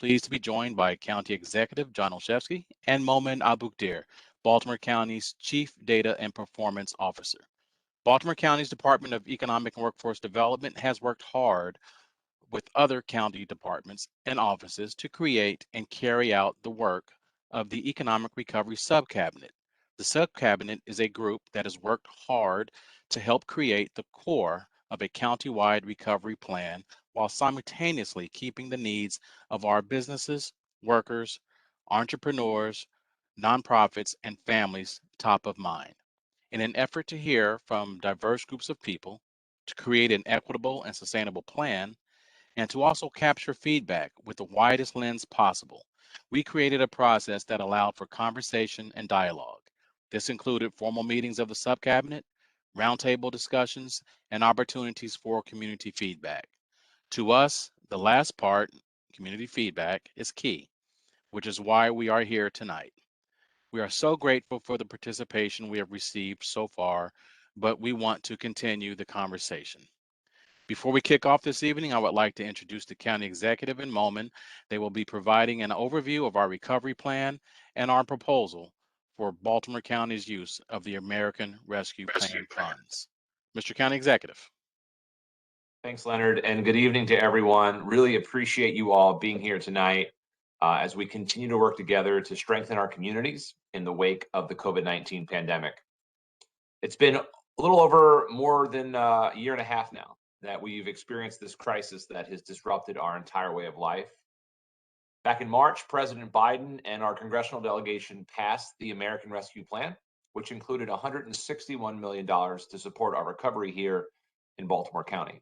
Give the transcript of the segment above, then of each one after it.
pleased to be joined by County Executive John Olszewski and Momin Abukdir, Baltimore County's Chief Data and Performance Officer. Baltimore County's Department of Economic and Workforce Development has worked hard with other county departments and offices to create and carry out the work of the Economic Recovery Subcabinet. The Subcabinet is a group that has worked hard to help create the core of a county-wide recovery plan while simultaneously keeping the needs of our businesses, workers, entrepreneurs, nonprofits, and families top of mind. In an effort to hear from diverse groups of people, to create an equitable and sustainable plan, and to also capture feedback with the widest lens possible, we created a process that allowed for conversation and dialogue. This included formal meetings of the subcabinet, roundtable discussions, and opportunities for community feedback. To us, the last part, community feedback, is key, which is why we are here tonight. We are so grateful for the participation we have received so far, but we want to continue the conversation. Before we kick off this evening, I would like to introduce the County Executive and Momin. They will be providing an overview of our recovery plan and our proposal for Baltimore County's use of the American Rescue Plan funds. Mr. County Executive. Thanks, Leonard, and good evening to everyone. Really appreciate you all being here tonight as we continue to work together to strengthen our communities in the wake of the COVID-19 pandemic. It's been a little over more than a year and a half now that we've experienced this crisis that has disrupted our entire way of life. Back in March, President Biden and our congressional delegation passed the American Rescue Plan, which included $161 million to support our recovery here in Baltimore County.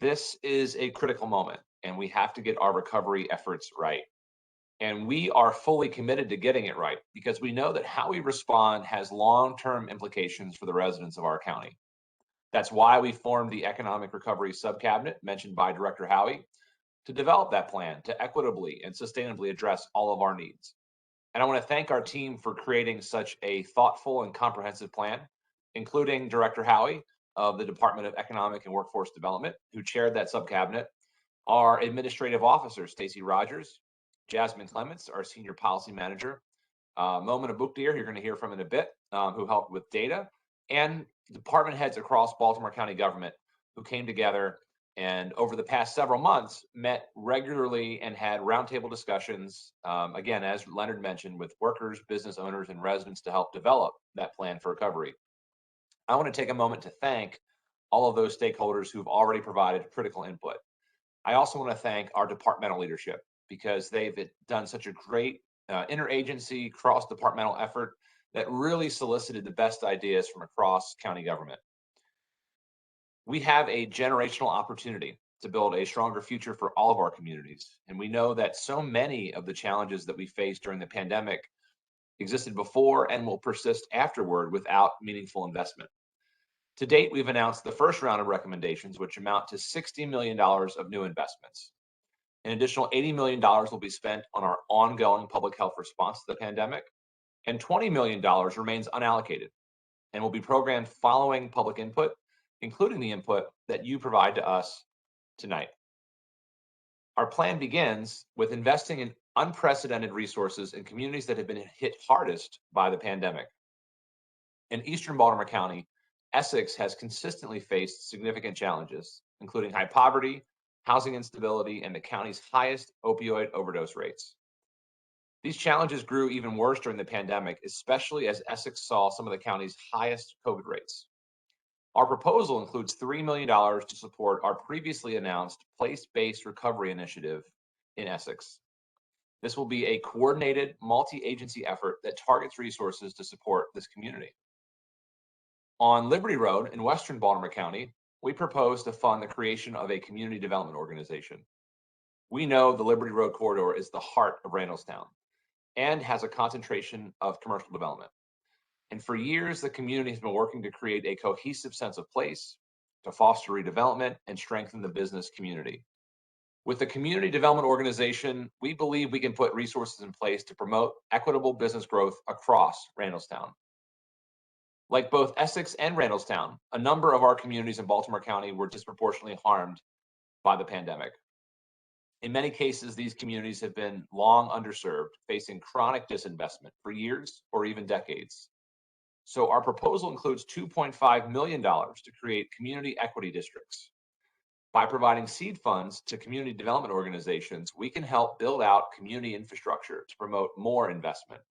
This is a critical moment, and we have to get our recovery efforts right. And we are fully committed to getting it right because we know that how we respond has long-term implications for the residents of our county. That's why we formed the Economic Recovery Subcabinet, mentioned by Director Howie, to develop that plan to equitably and sustainably address all of our needs. And I want to thank our team for creating such a thoughtful and comprehensive plan, including Director Howie of the Department of Economic and Workforce Development, who chaired that subcabinet, our administrative officers, Stacy Rogers, Jasmine Clements, our senior policy manager, Momin Abukdir, you're going to hear from in a bit, who helped with data, and department heads across Baltimore County government who came together and over the past several months met regularly and had roundtable discussions, again, as Leonard mentioned, with workers, business owners, and residents to help develop that plan for recovery. I want to take a moment to thank all of those stakeholders who've already provided critical input. I also want to thank our departmental leadership because they've done such a great interagency, cross-departmental effort that really solicited the best ideas from across county government. We have a generational opportunity to build a stronger future for all of our communities. And we know that so many of the challenges that we faced during the pandemic existed before and will persist afterward without meaningful investment. To date, we've announced the first round of recommendations, which amount to $60 million of new investments. An additional $80 million will be spent on our ongoing public health response to the pandemic, and $20 million remains unallocated and will be programmed following public input, including the input that you provide to us tonight. Our plan begins with investing in unprecedented resources in communities that have been hit hardest by the pandemic. In Eastern Baltimore County, Essex has consistently faced significant challenges, including high poverty, housing instability, and the county's highest opioid overdose rates. These challenges grew even worse during the pandemic, especially as Essex saw some of the county's highest COVID rates. Our proposal includes $3 million to support our previously announced place-based recovery initiative in Essex. This will be a coordinated multi-agency effort that targets resources to support this community. On Liberty Road in Western Baltimore County, we propose to fund the creation of a community development organization. We know the Liberty Road corridor is the heart of Randallstown and has a concentration of commercial development. And for years, the community has been working to create a cohesive sense of place, to foster redevelopment and strengthen the business community. With the community development organization, we believe we can put resources in place to promote equitable business growth across Randallstown. Like both Essex and Randallstown, a number of our communities in Baltimore County were disproportionately harmed by the pandemic. In many cases, these communities have been long underserved, facing chronic disinvestment for years or even decades. So our proposal includes $2.5 million to create community equity districts. By providing seed funds to community development organizations, we can help build out community infrastructure to promote more investment.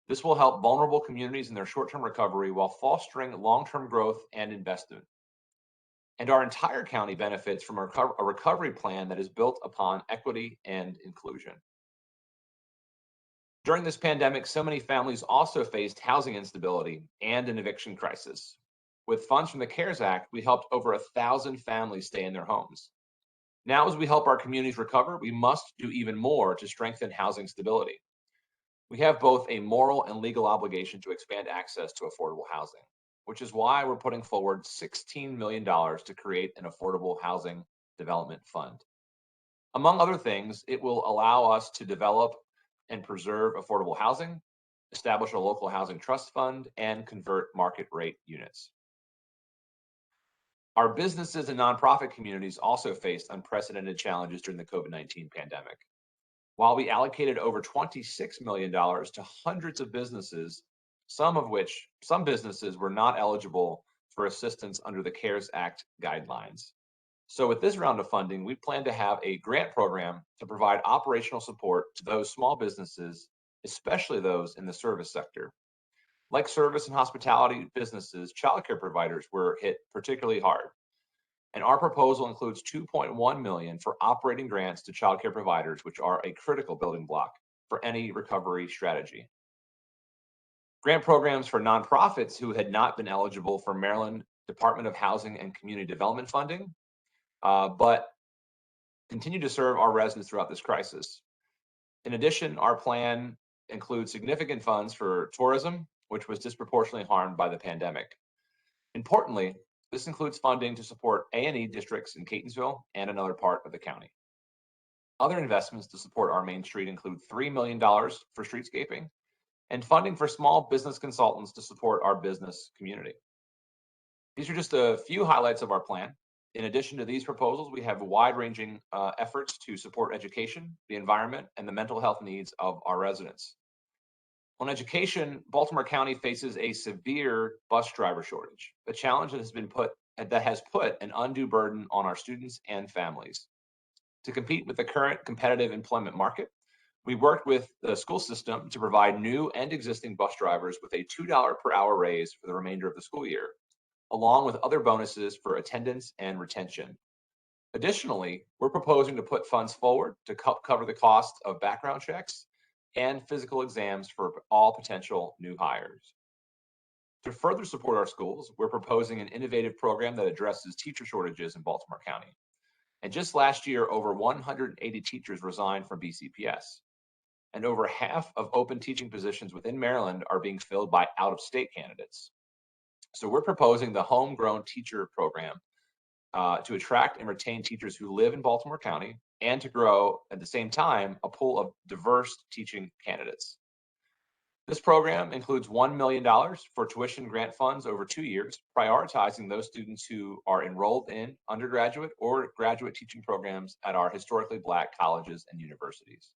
This will help vulnerable communities in their short-term recovery while fostering long-term growth and investment. And our entire county benefits from a recovery plan that is built upon equity and inclusion. During this pandemic, so many families also faced housing instability and an eviction crisis. With funds from the CARES Act, we helped over 1,000 families stay in their homes. Now, as we help our communities recover, we must do even more to strengthen housing stability. We have both a moral and legal obligation to expand access to affordable housing, which is why we're putting forward $16 million to create an affordable housing development fund. Among other things, it will allow us to develop and preserve affordable housing, establish a local housing trust fund, and convert market rate units. Our businesses and nonprofit communities also faced unprecedented challenges during the COVID-19 pandemic. While we allocated over $26 million to hundreds of businesses, some businesses were not eligible for assistance under the CARES Act guidelines. So with this round of funding, we plan to have a grant program to provide operational support to those small businesses, especially those in the service sector. Like service and hospitality businesses, childcare providers were hit particularly hard. And our proposal includes $2.1 million for operating grants to childcare providers, which are a critical building block for any recovery strategy. Grant programs for nonprofits who had not been eligible for Maryland Department of Housing and Community Development funding, but continue to serve our residents throughout this crisis. In addition, our plan includes significant funds for tourism, which was disproportionately harmed by the pandemic. Importantly, this includes funding to support A&E districts in Catonsville and another part of the county. Other investments to support our Main Street include $3 million for streetscaping and funding for small business consultants to support our business community. These are just a few highlights of our plan. In addition to these proposals, we have wide-ranging efforts to support education, the environment, and the mental health needs of our residents. On education, Baltimore County faces a severe bus driver shortage, a challenge that has put an undue burden on our students and families. To compete with the current competitive employment market, we worked with the school system to provide new and existing bus drivers with a $2 per hour raise for the remainder of the school year, along with other bonuses for attendance and retention. Additionally, we're proposing to put funds forward to cover the cost of background checks and physical exams for all potential new hires. To further support our schools, we're proposing an innovative program that addresses teacher shortages in Baltimore County. And just last year, over 180 teachers resigned from BCPS. And over half of open teaching positions within Maryland are being filled by out-of-state candidates. So we're proposing the Homegrown Teacher Program to attract and retain teachers who live in Baltimore County and to grow, at the same time, a pool of diverse teaching candidates. This program includes $1 million for tuition grant funds over 2 years, prioritizing those students who are enrolled in undergraduate or graduate teaching programs at our historically Black colleges and universities.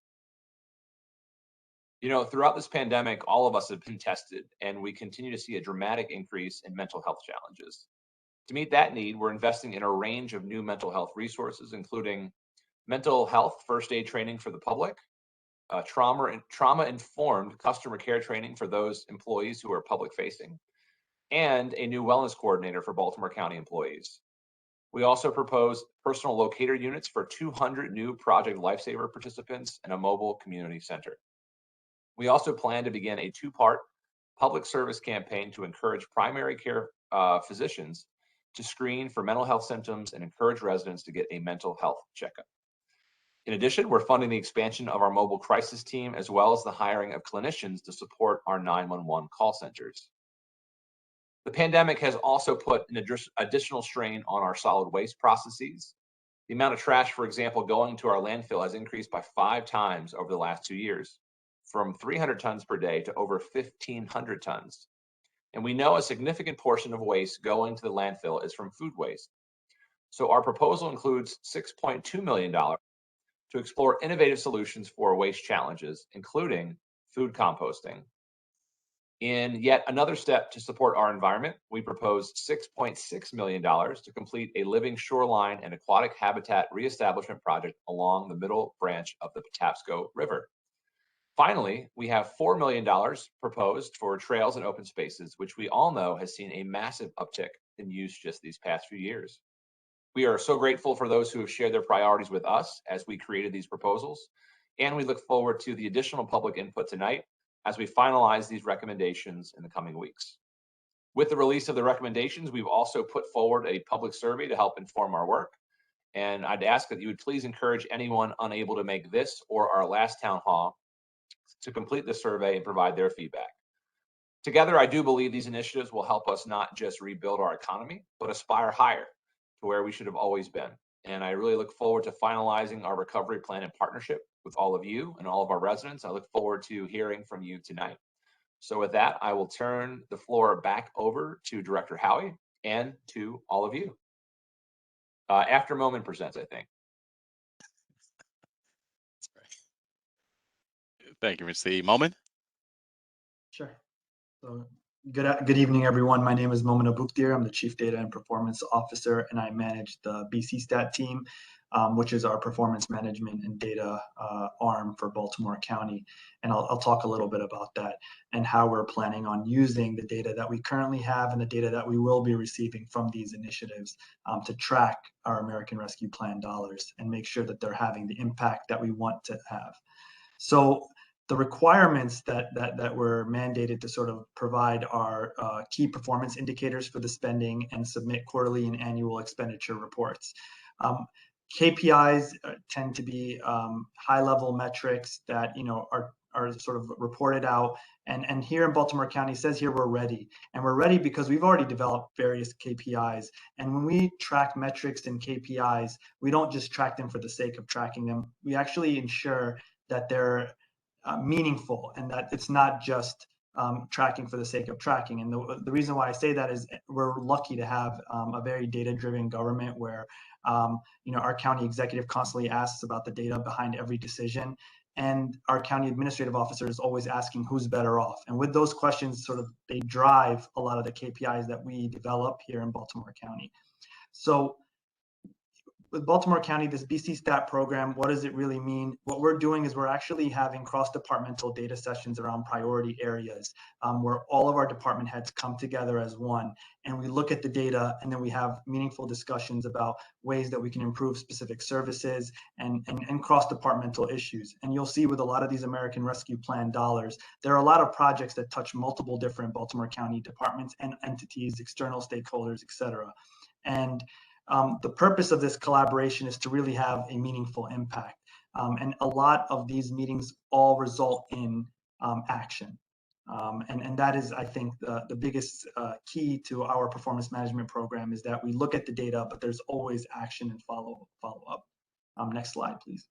You know, throughout this pandemic, all of us have been tested, and we continue to see a dramatic increase in mental health challenges. To meet that need, we're investing in a range of new mental health resources, including mental health first aid training for the public, trauma-informed customer care training for those employees who are public facing, and a new wellness coordinator for Baltimore County employees. We also propose personal locator units for 200 new Project Lifesaver participants and a mobile community center. We also plan to begin a 2-part public service campaign to encourage primary care physicians to screen for mental health symptoms and encourage residents to get a mental health checkup. In addition, we're funding the expansion of our mobile crisis team, as well as the hiring of clinicians to support our 911 call centers. The pandemic has also put an additional strain on our solid waste processes. The amount of trash, for example, going to our landfill has increased by 5 times over the last 2 years, from 300 tons per day to over 1,500 tons. And we know a significant portion of waste going to the landfill is from food waste. So our proposal includes $6.2 million to explore innovative solutions for waste challenges, including food composting. In yet another step to support our environment, we proposed $6.6 million to complete a living shoreline and aquatic habitat reestablishment project along the middle branch of the Patapsco River. Finally, we have $4 million proposed for trails and open spaces, which we all know has seen a massive uptick in use just these past few years. We are so grateful for those who have shared their priorities with us as we created these proposals, and we look forward to the additional public input tonight as we finalize these recommendations in the coming weeks. With the release of the recommendations, we've also put forward a public survey to help inform our work, and I'd ask that you would please encourage anyone unable to make this or our last town hall to complete the survey and provide their feedback. Together, I do believe these initiatives will help us not just rebuild our economy, but aspire higher to where we should have always been. And I really look forward to finalizing our recovery plan in partnership with all of you and all of our residents. I look forward to hearing from you tonight. So with that, I will turn the floor back over to Director Howie and to all of you. After Moment presents, I think. Thank you, Mr. Moment. Sure. So good evening, everyone. My name is Moment Abukdir. I'm the Chief Data and Performance Officer, and I manage the BC Stat team, which is our performance management and data arm for Baltimore County. And I'll talk a little bit about that and how we're planning on using the data that we currently have and the data that we will be receiving from these initiatives to track our American Rescue Plan dollars and make sure that they're having the impact that we want to have. So the requirements that were mandated to sort of provide our key performance indicators for the spending and submit quarterly and annual expenditure reports. KPIs tend to be high-level metrics that are sort of reported out. And here in Baltimore County, it says here we're ready. And we're ready because we've already developed various KPIs. And when we track metrics and KPIs, we don't just track them for the sake of tracking them. We actually ensure that they're meaningful and that it's not just tracking for the sake of tracking. And the reason why I say that is we're lucky to have a very data-driven government where our county executive constantly asks about the data behind every decision, and our county administrative officer is always asking who's better off. And with those questions, they drive a lot of the KPIs that we develop here in Baltimore County. So with Baltimore County, this BC Stat program, what does it really mean? What we're doing is we're actually having cross-departmental data sessions around priority areas where all of our department heads come together as one, and we look at the data, and then we have meaningful discussions about ways that we can improve specific services and cross-departmental issues. And you'll see with a lot of these American Rescue Plan dollars, there are a lot of projects that touch multiple different Baltimore County departments and entities, external stakeholders, et cetera. And the purpose of this collaboration is to really have a meaningful impact. And a lot of these meetings all result in action. And that is, I think, the biggest key to our performance management program is that we look at the data, but there's always action and follow up. Next slide, please.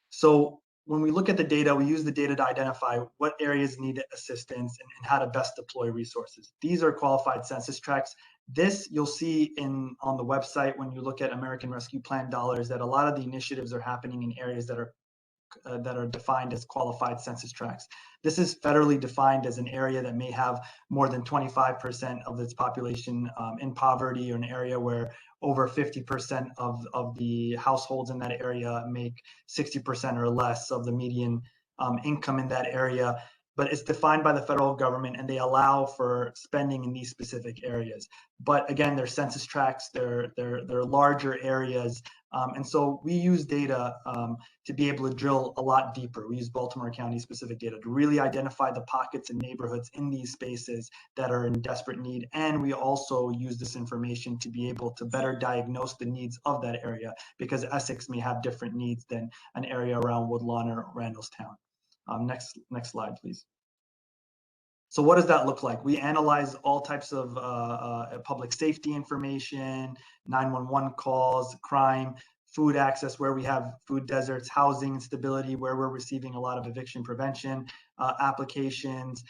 So when we look at the data, we use the data to identify what areas need assistance and how to best deploy resources. These are qualified census tracts. This you'll see on the website when you look at American Rescue Plan dollars, that a lot of the initiatives are happening in areas that are defined as qualified census tracts. This is federally defined as an area that may have more than 25% of its population in poverty, or an area where over 50% of the households in that area make 60% or less of the median income in that area. But it's defined by the federal government, and they allow for spending in these specific areas. But again, they're census tracts, they're larger areas. And so we use data to be able to drill a lot deeper. We use Baltimore County specific data to really identify the pockets and neighborhoods in these spaces that are in desperate need. And we also use this information to be able to better diagnose the needs of that area, because Essex may have different needs than an area around Woodlawn or Randallstown. Next slide, please. So what does that look like? We analyze all types of public safety information, 911 calls, crime, food access, where we have food deserts, housing instability, where we're receiving a lot of eviction prevention applications,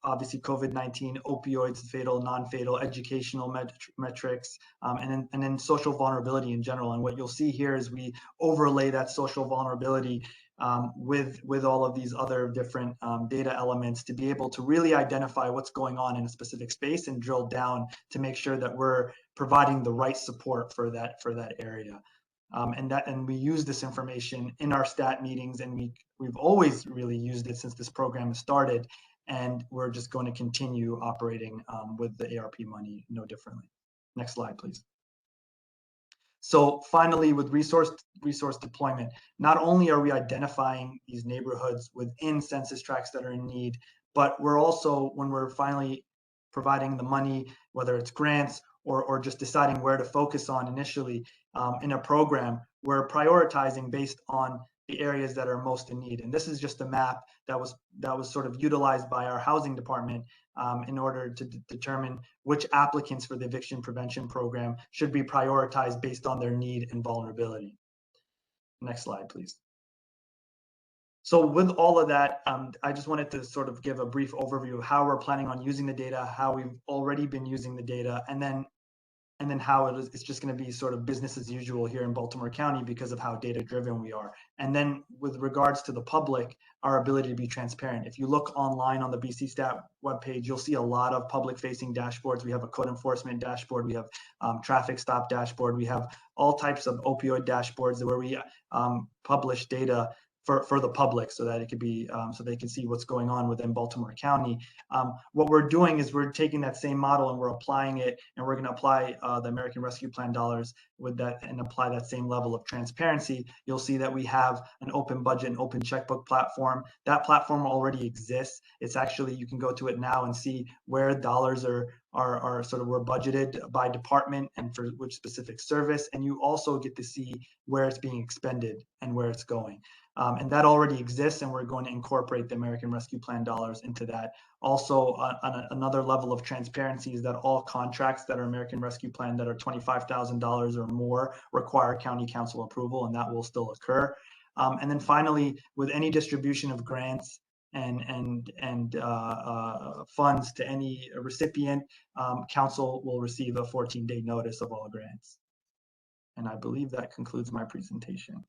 obviously COVID-19, opioids, fatal, non-fatal, educational metrics, and then social vulnerability in general. And what you'll see here is we overlay that social vulnerability with all of these other different data elements to be able to really identify what's going on in a specific space and drill down to make sure that we're providing the right support for that area. And we use this information in our stat meetings, and we've always really used it since this program started, and we're just going to continue operating with the ARP money no differently. Next slide, please. So finally, with resource deployment, not only are we identifying these neighborhoods within census tracts that are in need, but we're also, when we're finally providing the money, whether it's grants or just deciding where to focus on initially in a program, we're prioritizing based on the areas that are most in need. And this is just a map that was sort of utilized by our housing department in order to determine which applicants for the eviction prevention program should be prioritized based on their need and vulnerability. Next slide, please. So with all of that, I just wanted to sort of give a brief overview of how we're planning on using the data, how we've already been using the data, and then how it's just going to be sort of business as usual here in Baltimore County because of how data driven we are. And then with regards to the public, our ability to be transparent. If you look online on the BC Stat webpage, you'll see a lot of public facing dashboards. We have a code enforcement dashboard. We have traffic stop dashboard. We have all types of opioid dashboards where we publish data for the public so that it could be so they can see what's going on within Baltimore County. What we're doing is we're taking that same model and we're applying it, and we're going to apply the American Rescue Plan dollars with that and apply that same level of transparency. You'll see that we have an open budget and open checkbook platform. That platform already exists. It's actually, you can go to it now and see where dollars are sort of were budgeted by department and for which specific service, and you also get to see where it's being expended and where it's going. And that already exists, and we're going to incorporate the American Rescue Plan dollars into that. Also, on another level of transparency is that all contracts that are American Rescue Plan that are $25,000 or more require county council approval, and that will still occur. And then finally, with any distribution of grants and funds to any recipient, council will receive a 14-day notice of all grants. And I believe that concludes my presentation.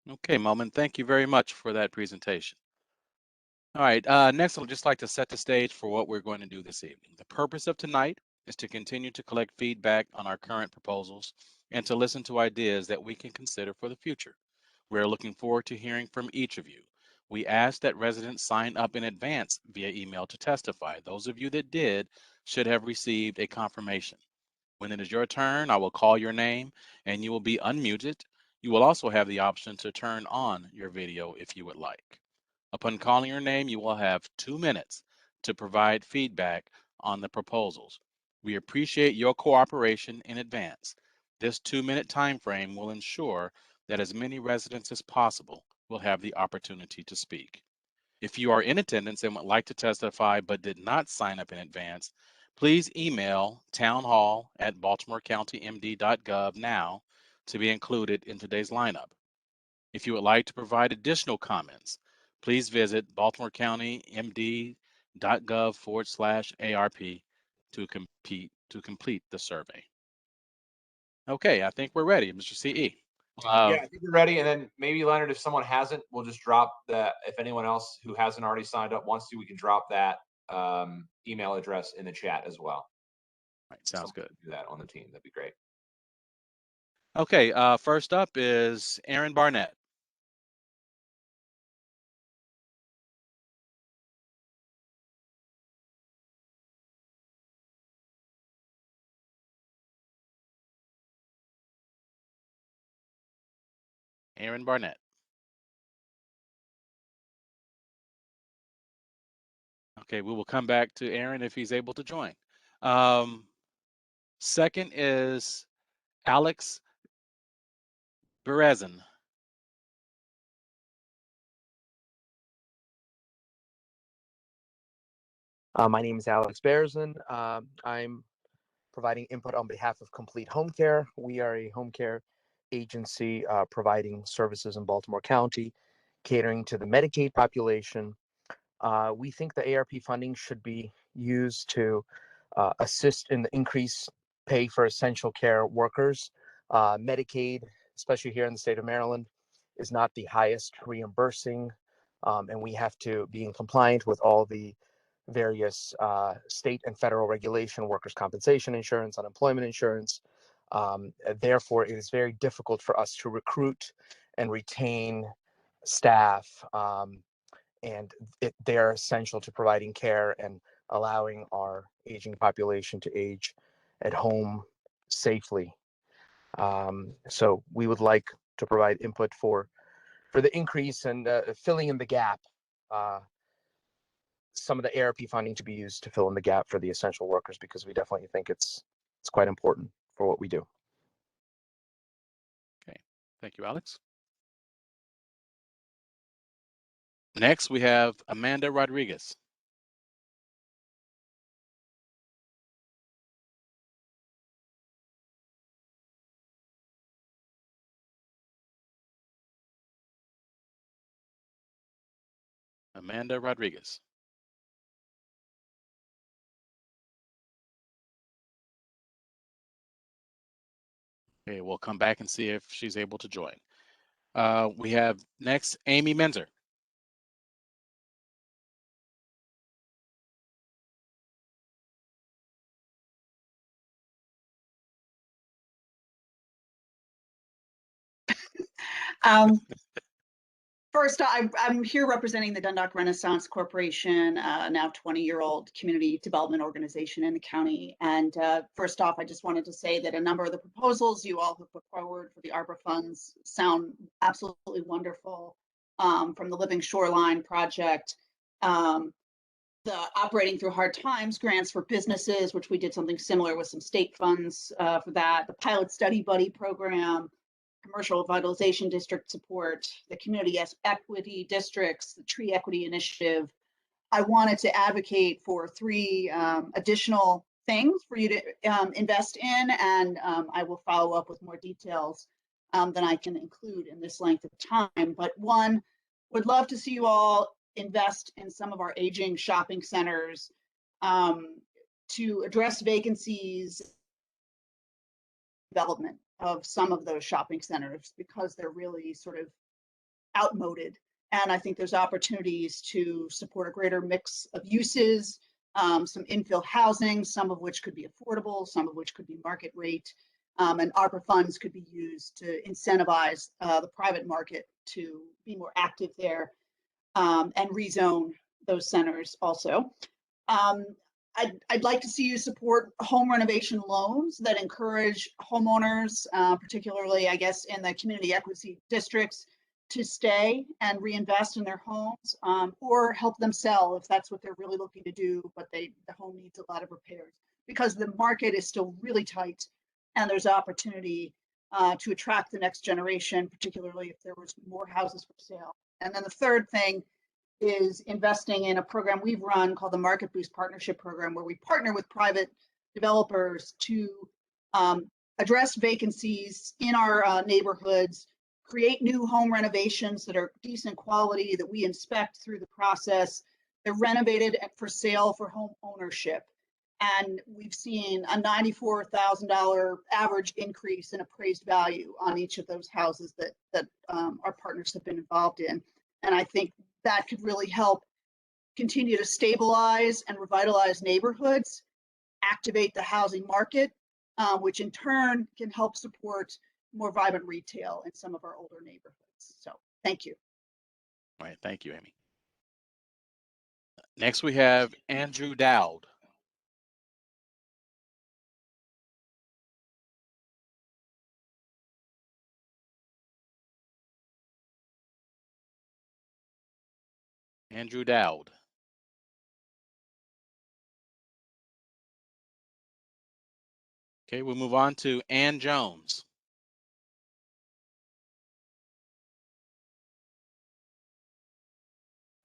Okay, Momin, thank you very much for that presentation. All right, next I'd just like to set the stage for what we're going to do this evening. The purpose of tonight is to continue to collect feedback on our current proposals and to listen to ideas that we can consider for the future. We're looking forward to hearing from each of you. We ask that residents sign up in advance via email to testify. Those of you that did should have received a confirmation. When it is your turn, I will call your name and you will be unmuted. You will also have the option to turn on your video if you would like. Upon calling your name, you will have 2 minutes to provide feedback on the proposals. We appreciate your cooperation in advance. This 2-minute time frame will ensure that as many residents as possible will have the opportunity to speak. If you are in attendance and would like to testify but did not sign up in advance, please email townhall@baltimorecountymd.gov now to be included in today's lineup. If you would like to provide additional comments, please visit baltimorecountymd.gov/ARP to complete the survey. Okay, I think we're ready, Mr. CE. Yeah, I think we're ready. And then maybe, Leonard, if someone hasn't, we'll just drop that. If anyone else who hasn't already signed up wants to, we can drop that email address in the chat as well. All right, sounds good. Do that on the team. That'd be great. Okay, first up is Aaron Barnett. Aaron Barnett. Okay, we will come back to Aaron if he's able to join. Second is Alex Berezin. My name is Alex Berezin. I'm providing input on behalf of Complete Home Care. We are a home care agency providing services in Baltimore County catering to the Medicaid population. We think the ARP funding should be used to assist in the increased pay for essential care workers. Medicaid, especially here in the state of Maryland, is not the highest reimbursing, and we have to be in compliance with all the various state and federal regulation, workers' compensation insurance, unemployment insurance. Therefore, it is very difficult for us to recruit and retain staff, and they're essential to providing care and allowing our aging population to age at home safely. So we would like to provide input for the increase and filling in the gap. Some of the ARP funding to be used to fill in the gap for the essential workers, because we definitely think it's quite important for what we do. Okay, thank you, Alex. Next, we have Amanda Rodriguez. Amanda Rodriguez. Okay, we'll come back and see if she's able to join. We have next Amy Menzer. First, I'm here representing the Dundalk Renaissance Corporation, now 20-year-old community development organization in the county. And first off, I just wanted to say that a number of the proposals you all have put forward for the ARPA funds sound absolutely wonderful, from the Living Shoreline project, the Operating Through Hard Times grants for businesses, which we did something similar with some state funds for that, the Pilot Study Buddy program, Commercial Revitalization District support, the Community Equity Districts, the Tree Equity Initiative. I wanted to advocate for 3 additional things for you to invest in, and I will follow up with more details than I can include in this length of time. But one, would love to see you all invest in some of our aging shopping centers to address vacancies, development of some of those shopping centers, because they're really sort of outmoded. And I think there's opportunities to support a greater mix of uses, some infill housing, some of which could be affordable, some of which could be market rate, and ARPA funds could be used to incentivize the private market to be more active there, and rezone those centers also. I'd like to see you support home renovation loans that encourage homeowners, particularly, I guess, in the community equity districts, to stay and reinvest in their homes, or help them sell if that's what they're really looking to do, but the home needs a lot of repairs, because the market is still really tight and there's opportunity to attract the next generation, particularly if there was more houses for sale. And then the third thing is investing in a program we've run called the Market Boost Partnership Program, where we partner with private developers to address vacancies in our neighborhoods, create new home renovations that are decent quality, that we inspect through the process. They're renovated for sale for home ownership. And we've seen a $94,000 average increase in appraised value on each of those houses that our partners have been involved in. And I think that could really help continue to stabilize and revitalize neighborhoods, activate the housing market, which in turn can help support more vibrant retail in some of our older neighborhoods. So thank you. All right, thank you, Amy. Next, we have Andrew Dowd. Andrew Dowd. Okay, we'll move on to Ann Jones.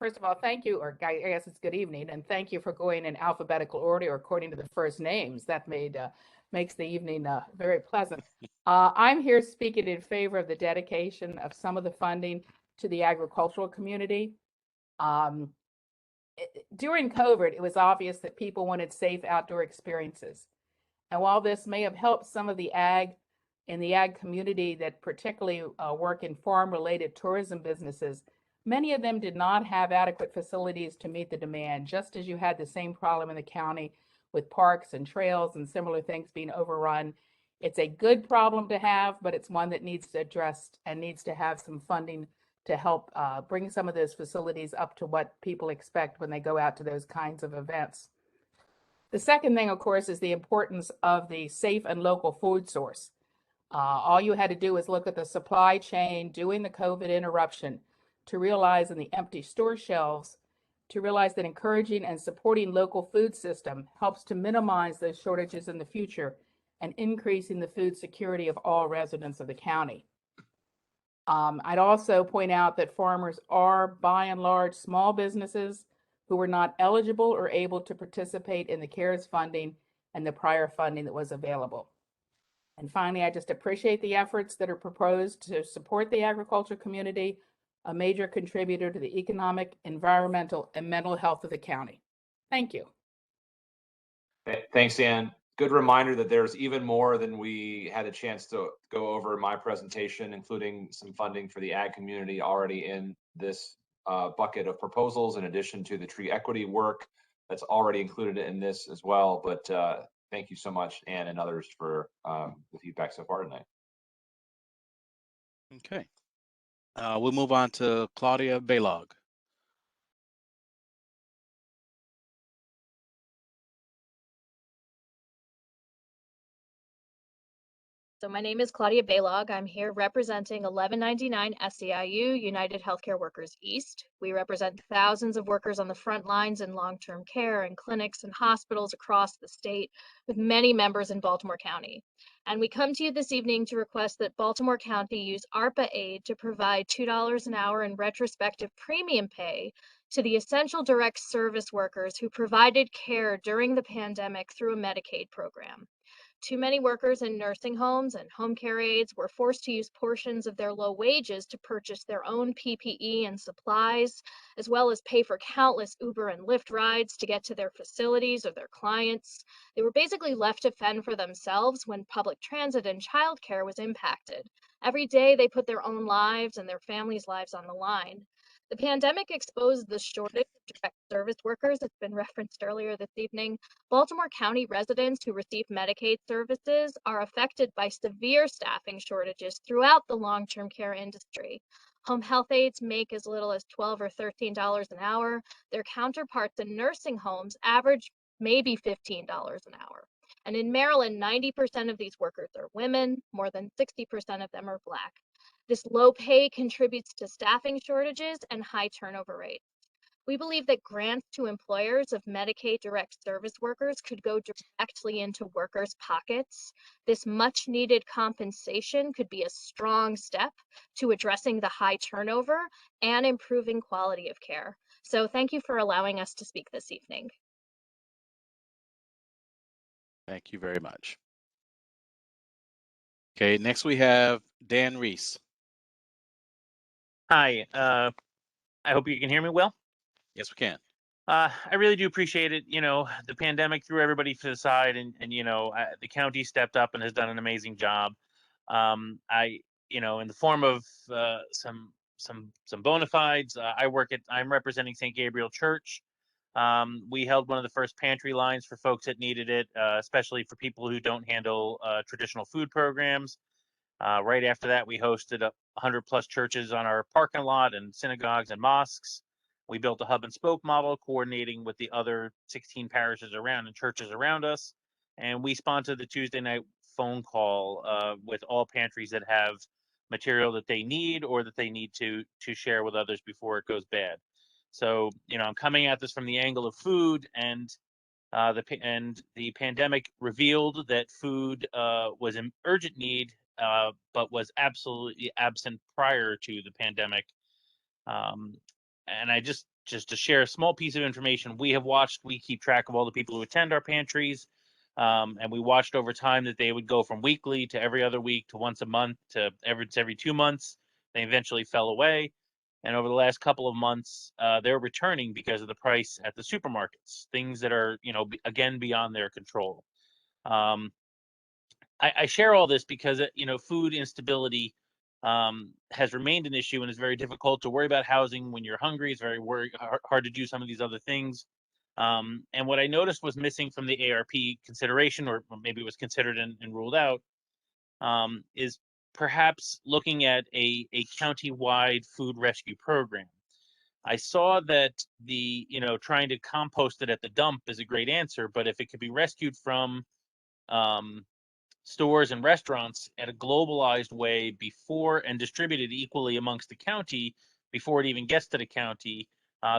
First of all, thank you, or I guess it's good evening, and thank you for going in alphabetical order according to the first names. That makes the evening very pleasant. I'm here speaking in favor of the dedication of some of the funding to the agricultural community. During COVID, it was obvious that people wanted safe outdoor experiences. And while this may have helped some of the ag community that particularly work in farm-related tourism businesses, many of them did not have adequate facilities to meet the demand, just as you had the same problem in the county with parks and trails and similar things being overrun. It's a good problem to have, but it's one that needs to be addressed and needs to have some funding to help bring some of those facilities up to what people expect when they go out to those kinds of events. The second thing, of course, is the importance of the safe and local food source. All you had to do was look at the supply chain during the COVID interruption to realize in the empty store shelves, to realize that encouraging and supporting local food system helps to minimize those shortages in the future and increasing the food security of all residents of the county. I'd also point out that farmers are, by and large, small businesses who were not eligible or able to participate in the CARES funding and the prior funding that was available. And finally, I just appreciate the efforts that are proposed to support the agriculture community, a major contributor to the economic, environmental, and mental health of the county. Thank you. Thanks, Ann. Good reminder that there's even more than we had a chance to go over in my presentation, including some funding for the ag community already in this bucket of proposals, in addition to the tree equity work that's already included in this as well. But thank you so much, Ann and others, for the feedback so far tonight. Okay. We'll move on to Claudia Baylog. So my name is Claudia Baylog. I'm here representing 1199 SEIU, United Healthcare Workers East. We represent thousands of workers on the front lines in long-term care and clinics and hospitals across the state, with many members in Baltimore County. And we come to you this evening to request that Baltimore County use ARPA aid to provide $2 an hour in retrospective premium pay to the essential direct service workers who provided care during the pandemic through a Medicaid program. Too many workers in nursing homes and home care aides were forced to use portions of their low wages to purchase their own PPE and supplies, as well as pay for countless Uber and Lyft rides to get to their facilities or their clients. They were basically left to fend for themselves when public transit and childcare was impacted. Every day they put their own lives and their families' lives on the line. The pandemic exposed the shortage of direct service workers that's been referenced earlier this evening. Baltimore County residents who receive Medicaid services are affected by severe staffing shortages throughout the long-term care industry. Home health aides make as little as $12 or $13 an hour. Their counterparts in nursing homes average maybe $15 an hour. And in Maryland, 90% of these workers are women, more than 60% of them are Black. This low pay contributes to staffing shortages and high turnover rates. We believe that grants to employers of Medicaid direct service workers could go directly into workers' pockets. This much needed compensation could be a strong step to addressing the high turnover and improving quality of care. So thank you for allowing us to speak this evening. Thank you very much. Okay, next we have Dan Reese. Hi, I hope you can hear me well. Yes, we can. I really do appreciate it. You know, the pandemic threw everybody to the side, and you know, the county stepped up and has done an amazing job. You know, in the form of some bona fides, I'm representing St. Gabriel Church. We held one of the first pantry lines for folks that needed it, especially for people who don't handle traditional food programs. Right after that, we hosted 100 plus churches on our parking lot and synagogues and mosques. We built a hub and spoke model coordinating with the other 16 parishes around and churches around us. And we sponsored the Tuesday night phone call with all pantries that have material that they need or that they need to share with others before it goes bad. So, you know, I'm coming at this from the angle of food, and the pandemic revealed that food was an urgent need, but was absolutely absent prior to the pandemic. And I just to share a small piece of information, we keep track of all the people who attend our pantries. And we watched over time that they would go from weekly to every other week to once a month to every 2 months. They eventually fell away. And over the last couple of months, they're returning because of the price at the supermarkets, things that are, again, beyond their control. I share all this because, food instability has remained an issue, and it's very difficult to worry about housing when you're hungry. It's very hard to do some of these other things. And what I noticed was missing from the ARP consideration, or maybe it was considered and ruled out, is perhaps looking at a county-wide food rescue program. I saw that trying to compost it at the dump is a great answer, but if it could be rescued from stores and restaurants at a globalized way before and distributed equally amongst the county before it even gets to the county,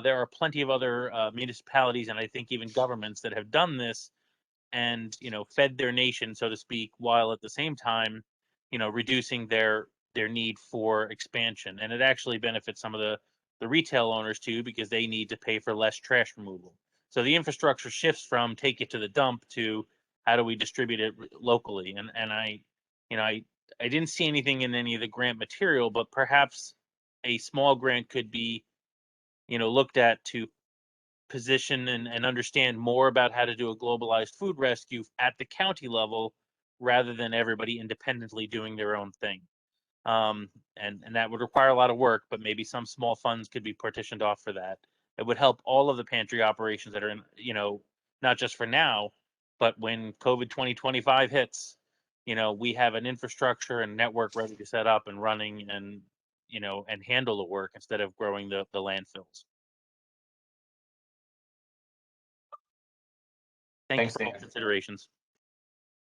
there are plenty of other municipalities and I think even governments that have done this and fed their nation, so to speak, while at the same time reducing their need for expansion. And it actually benefits some of the retail owners too, because they need to pay for less trash removal. So the infrastructure shifts from take it to the dump to how do we distribute it locally. And I didn't see anything in any of the grant material, but perhaps a small grant could be looked at to position and understand more about how to do a globalized food rescue at the county level rather than everybody independently doing their own thing. And that would require a lot of work, but maybe some small funds could be partitioned off for that. It would help all of the pantry operations that are in, not just for now, but when COVID 2025 hits, we have an infrastructure and network ready to set up and running and, and handle the work instead of growing the landfills. Thanks for all considerations.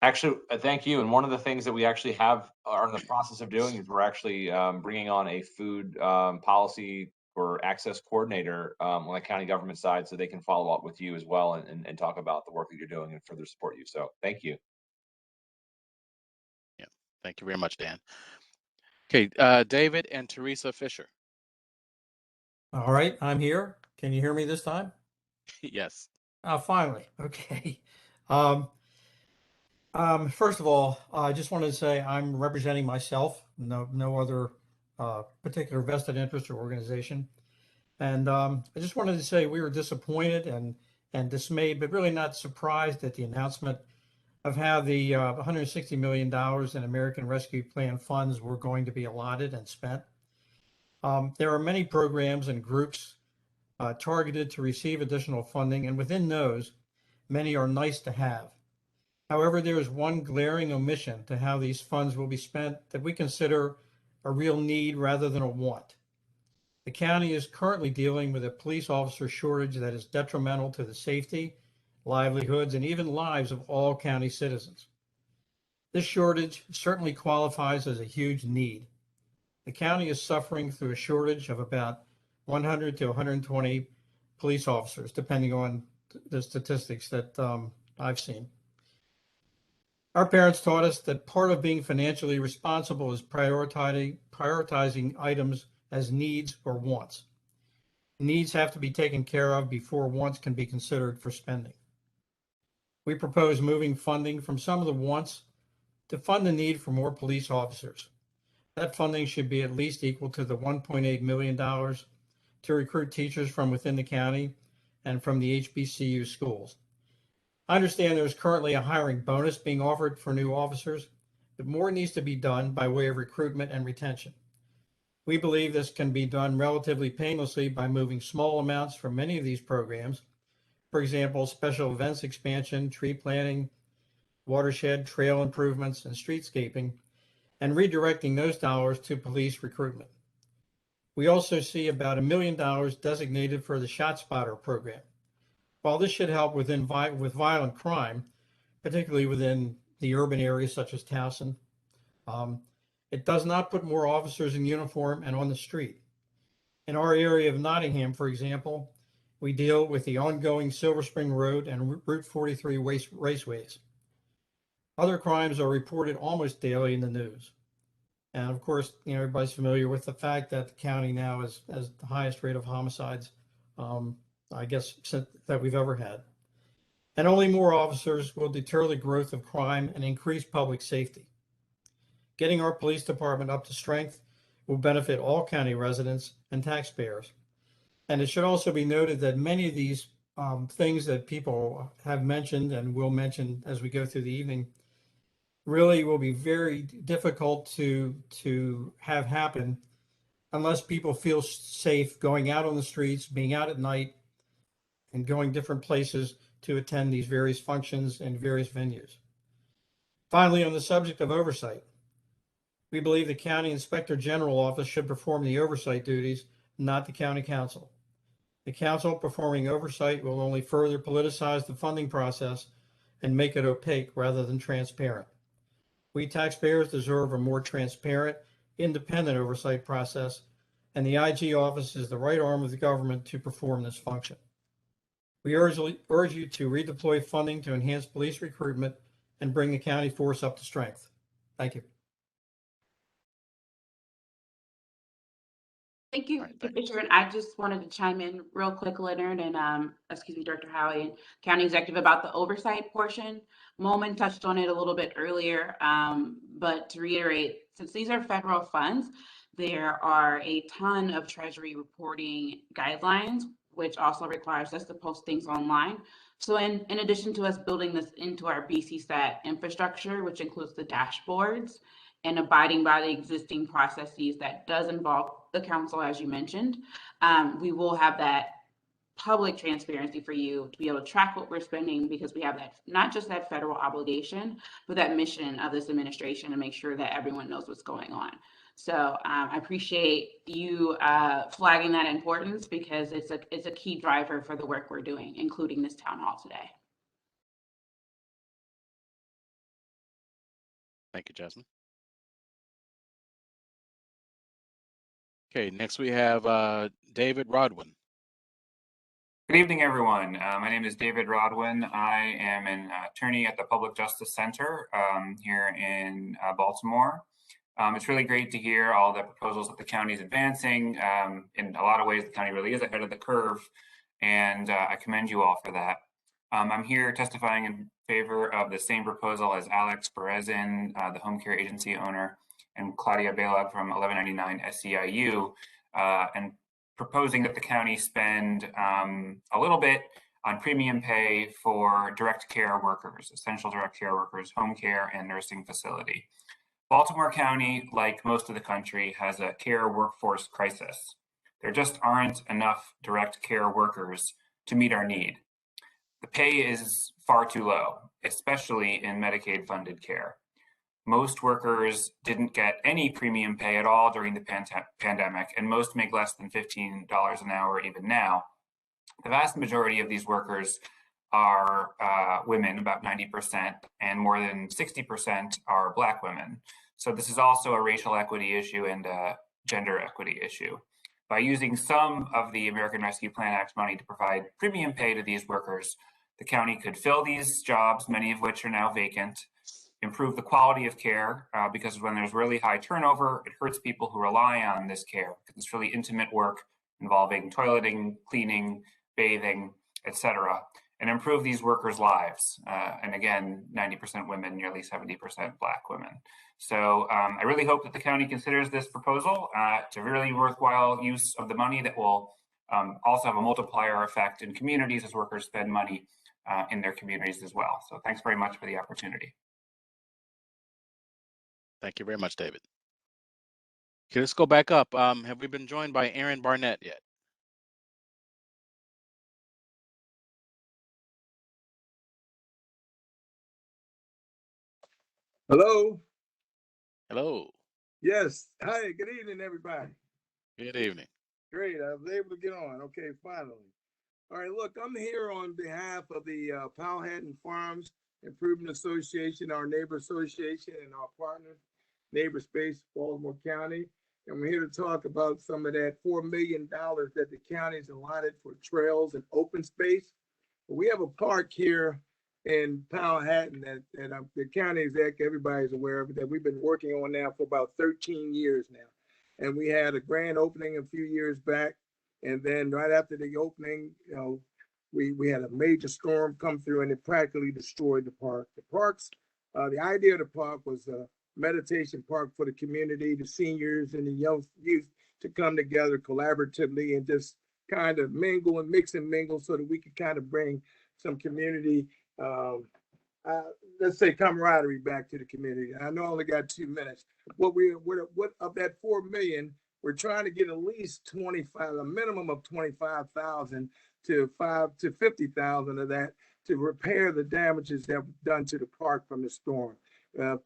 Actually, thank you. And one of the things that we actually are in the process of doing is we're actually bringing on a food policy or access coordinator on the county government side, so they can follow up with you as well and talk about the work that you're doing and further support you. So thank you. Yeah, thank you very much, Dan. Okay, David and Teresa Fisher. All right, I'm here. Can you hear me this time? Yes. Finally. Okay. First of all, I just wanted to say I'm representing myself, no other particular vested interest or organization. And I just wanted to say we were disappointed and dismayed, but really not surprised at the announcement of how the $160 million in American Rescue Plan funds were going to be allotted and spent. There are many programs and groups targeted to receive additional funding, and within those, many are nice to have. However, there is one glaring omission to how these funds will be spent that we consider a real need rather than a want. The county is currently dealing with a police officer shortage that is detrimental to the safety, livelihoods, and even lives of all county citizens. This shortage certainly qualifies as a huge need. The county is suffering through a shortage of about 100 to 120 police officers, depending on the statistics that I've seen. Our parents taught us that part of being financially responsible is prioritizing items as needs or wants. Needs have to be taken care of before wants can be considered for spending. We propose moving funding from some of the wants to fund the need for more police officers. That funding should be at least equal to the $1.8 million to recruit teachers from within the county and from the HBCU schools. I understand there's currently a hiring bonus being offered for new officers, but more needs to be done by way of recruitment and retention. We believe this can be done relatively painlessly by moving small amounts from many of these programs, for example, special events expansion, tree planting, watershed, trail improvements, and streetscaping, and redirecting those dollars to police recruitment. We also see about $1 million designated for the ShotSpotter program. While this should help with violent crime, particularly within the urban areas such as Towson, it does not put more officers in uniform and on the street. In our area of Nottingham, for example, we deal with the ongoing Silver Spring Road and Route 43 raceways. Other crimes are reported almost daily in the news. And of course, everybody's familiar with the fact that the county now has the highest rate of homicides, I guess, that we've ever had. And only more officers will deter the growth of crime and increase public safety. Getting our police department up to strength will benefit all county residents and taxpayers. And it should also be noted that many of these things that people have mentioned and will mention as we go through the evening really will be very difficult to have happen unless people feel safe going out on the streets, being out at night, and going different places to attend these various functions and various venues. Finally, on the subject of oversight, we believe the County Inspector General Office should perform the oversight duties, not the County Council. The Council performing oversight will only further politicize the funding process and make it opaque rather than transparent. We taxpayers deserve a more transparent, independent oversight process, and the IG office is the right arm of the government to perform this function. We urge you to redeploy funding to enhance police recruitment and bring the county force up to strength. Thank you. Thank you, Commissioner. I just wanted to chime in real quick, Leonard, and excuse me, Director Howie and County Executive, about the oversight portion. Momen touched on it a little bit earlier, but to reiterate, since these are federal funds, there are a ton of Treasury reporting guidelines, which also requires us to post things online. So in addition to us building this into our BC Stat infrastructure, which includes the dashboards, and abiding by the existing processes that does involve the council, as you mentioned, we will have that public transparency for you to be able to track what we're spending, because we have that, not just that federal obligation, but that mission of this administration to make sure that everyone knows what's going on. So I appreciate you flagging that importance, because it's a key driver for the work we're doing, including this town hall today. Thank you, Jasmine. Okay, next we have David Rodwin. Good evening, everyone. My name is David Rodwin. I am an attorney at the Public Justice Center here in Baltimore. It's really great to hear all the proposals that the county is advancing. In a lot of ways, the county really is ahead of the curve, and I commend you all for that. I'm here testifying in favor of the same proposal as Alex Berezin, the home care agency owner, and Claudia Balog from 1199 SEIU, and proposing that the county spend a little bit on premium pay for direct care workers, essential direct care workers, home care and nursing facility. Baltimore County, like most of the country, has a care workforce crisis. There just aren't enough direct care workers to meet our need. The pay is far too low, especially in Medicaid funded care. Most workers didn't get any premium pay at all during the pandemic, and most make less than $15 an hour even now. The vast majority of these workers are women, about 90%, and more than 60% are Black women. So this is also a racial equity issue and a gender equity issue. By using some of the American Rescue Plan Act money to provide premium pay to these workers, the county could fill these jobs, many of which are now vacant, improve the quality of care, because when there's really high turnover, it hurts people who rely on this care, because it's really intimate work involving toileting, cleaning, bathing, etc., and improve these workers' lives. And again, 90% women, nearly 70% Black women. So I really hope that the county considers this proposal. It's a really worthwhile use of the money that will also have a multiplier effect in communities as workers spend money in their communities as well. So thanks very much for the opportunity. Thank you very much, David. Okay, let's go back up. Have we been joined by Aaron Barnett yet? Hello. Hello. Yes. Hi. Good evening, everybody. Good evening. Great. I was able to get on. Okay, finally. All right. Look, I'm here on behalf of the Powhatan Farms Improvement Association, our neighbor association, and our partner, Neighbor Space, Baltimore County. And we're here to talk about some of that $4 million that the county's allotted for trails and open space. We have a park here in Powhatan that the county exec, everybody's aware of it, that we've been working on now for about 13 years now. And we had a grand opening a few years back. And then right after the opening, you know, we had a major storm come through and it practically destroyed the park. The idea of the park was meditation park for the community, the seniors and the young youth to come together collaboratively and just kind of mingle and mix and mingle so that we can kind of bring some community, let's say camaraderie back to the community. I know I only got 2 minutes. What of that 4 million, we're trying to get at least 25, a minimum of 25,000 to 50,000 of that to repair the damages that were done to the park from the storm.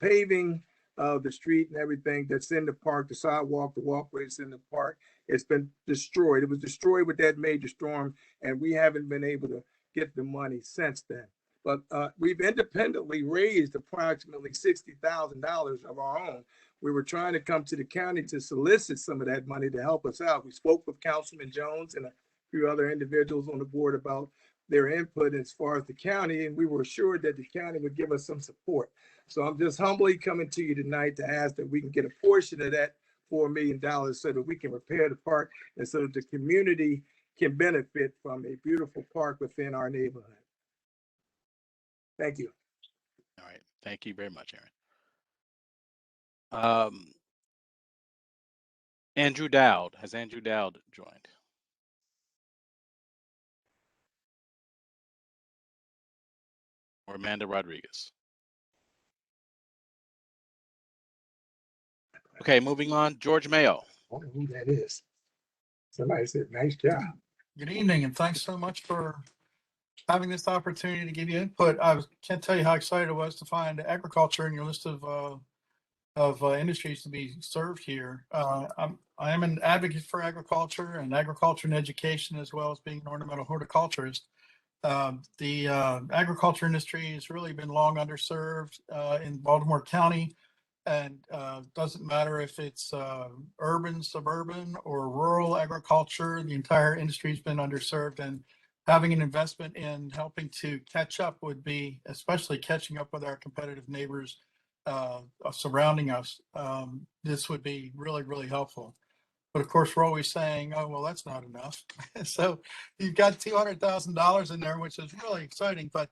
Paving of the street and everything that's in the park, the sidewalk, the walkways in the park, it's been destroyed. It was destroyed with that major storm, and we haven't been able to get the money since then. But we've independently raised approximately $60,000 of our own. We were trying to come to the county to solicit some of that money to help us out. We spoke with Councilman Jones and a few other individuals on the board about their input as far as the county, and we were assured that the county would give us some support. So I'm just humbly coming to you tonight to ask that we can get a portion of that $4 million so that we can repair the park and so that the community can benefit from a beautiful park within our neighborhood. Thank you. All right. Thank you very much, Aaron. Andrew Dowd. Has Andrew Dowd joined? Or Amanda Rodriguez? Okay, moving on. George Mayo. I wonder who that is. Somebody said, nice job. Good evening, and thanks so much for having this opportunity to give you input. Can't tell you how excited I was to find agriculture in your list of industries to be served here. I am an advocate for agriculture and education, as well as being an ornamental horticulturist. The agriculture industry has really been long underserved in Baltimore County, and doesn't matter if it's urban, suburban, or rural agriculture. The entire industry has been underserved, and having an investment in helping to catch up would be, especially catching up with our competitive neighbors surrounding us. This would be really, really helpful. But of course, we're always saying, oh, well, that's not enough. So you've got $200,000 in there, which is really exciting. But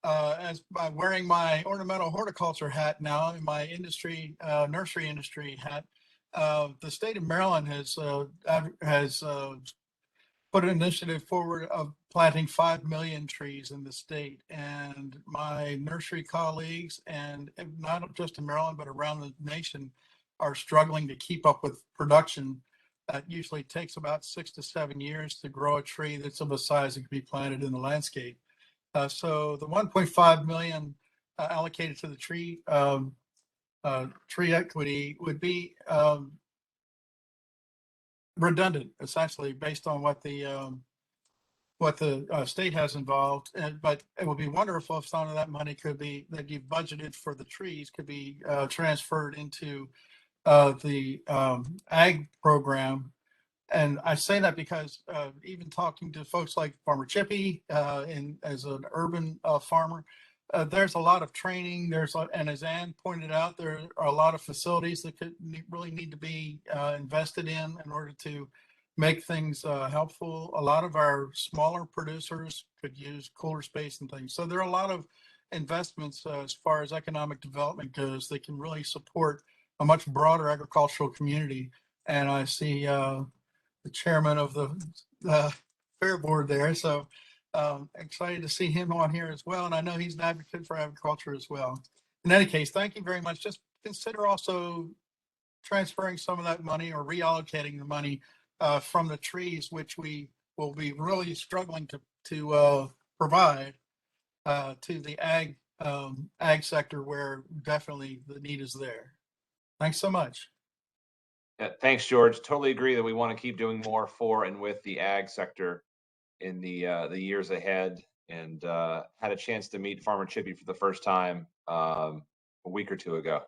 as I'm wearing my ornamental horticulture hat now, in my industry, nursery industry hat, the state of Maryland has put an initiative forward of planting 5 million trees in the state. And my nursery colleagues, and not just in Maryland, but around the nation, are struggling to keep up with production. That usually takes about 6 to 7 years to grow a tree that's of a size that can be planted in the landscape. So the 1.5 million allocated to the tree equity would be redundant, essentially, based on what the state has involved. But it would be wonderful if some of that money could be, that you budgeted for the trees, could be transferred into the ag program. And I say that because even talking to folks like Farmer Chippy, as an urban farmer, there's a lot of training. And as Ann pointed out, there are a lot of facilities that could really need to be invested in order to make things helpful. A lot of our smaller producers could use cooler space and things. So there are a lot of investments as far as economic development goes that can really support a much broader agricultural community. And I see the chairman of the fair board there. So excited to see him on here as well. And I know he's an advocate for agriculture as well. In any case, thank you very much. Just consider also transferring some of that money or reallocating the money from the trees, which we will be really struggling to provide to the ag sector, where definitely the need is there. Thanks so much. Yeah, thanks, George. Totally agree that we want to keep doing more for and with the ag sector in the years ahead. And had a chance to meet Farmer Chippy for the first time a week or two ago.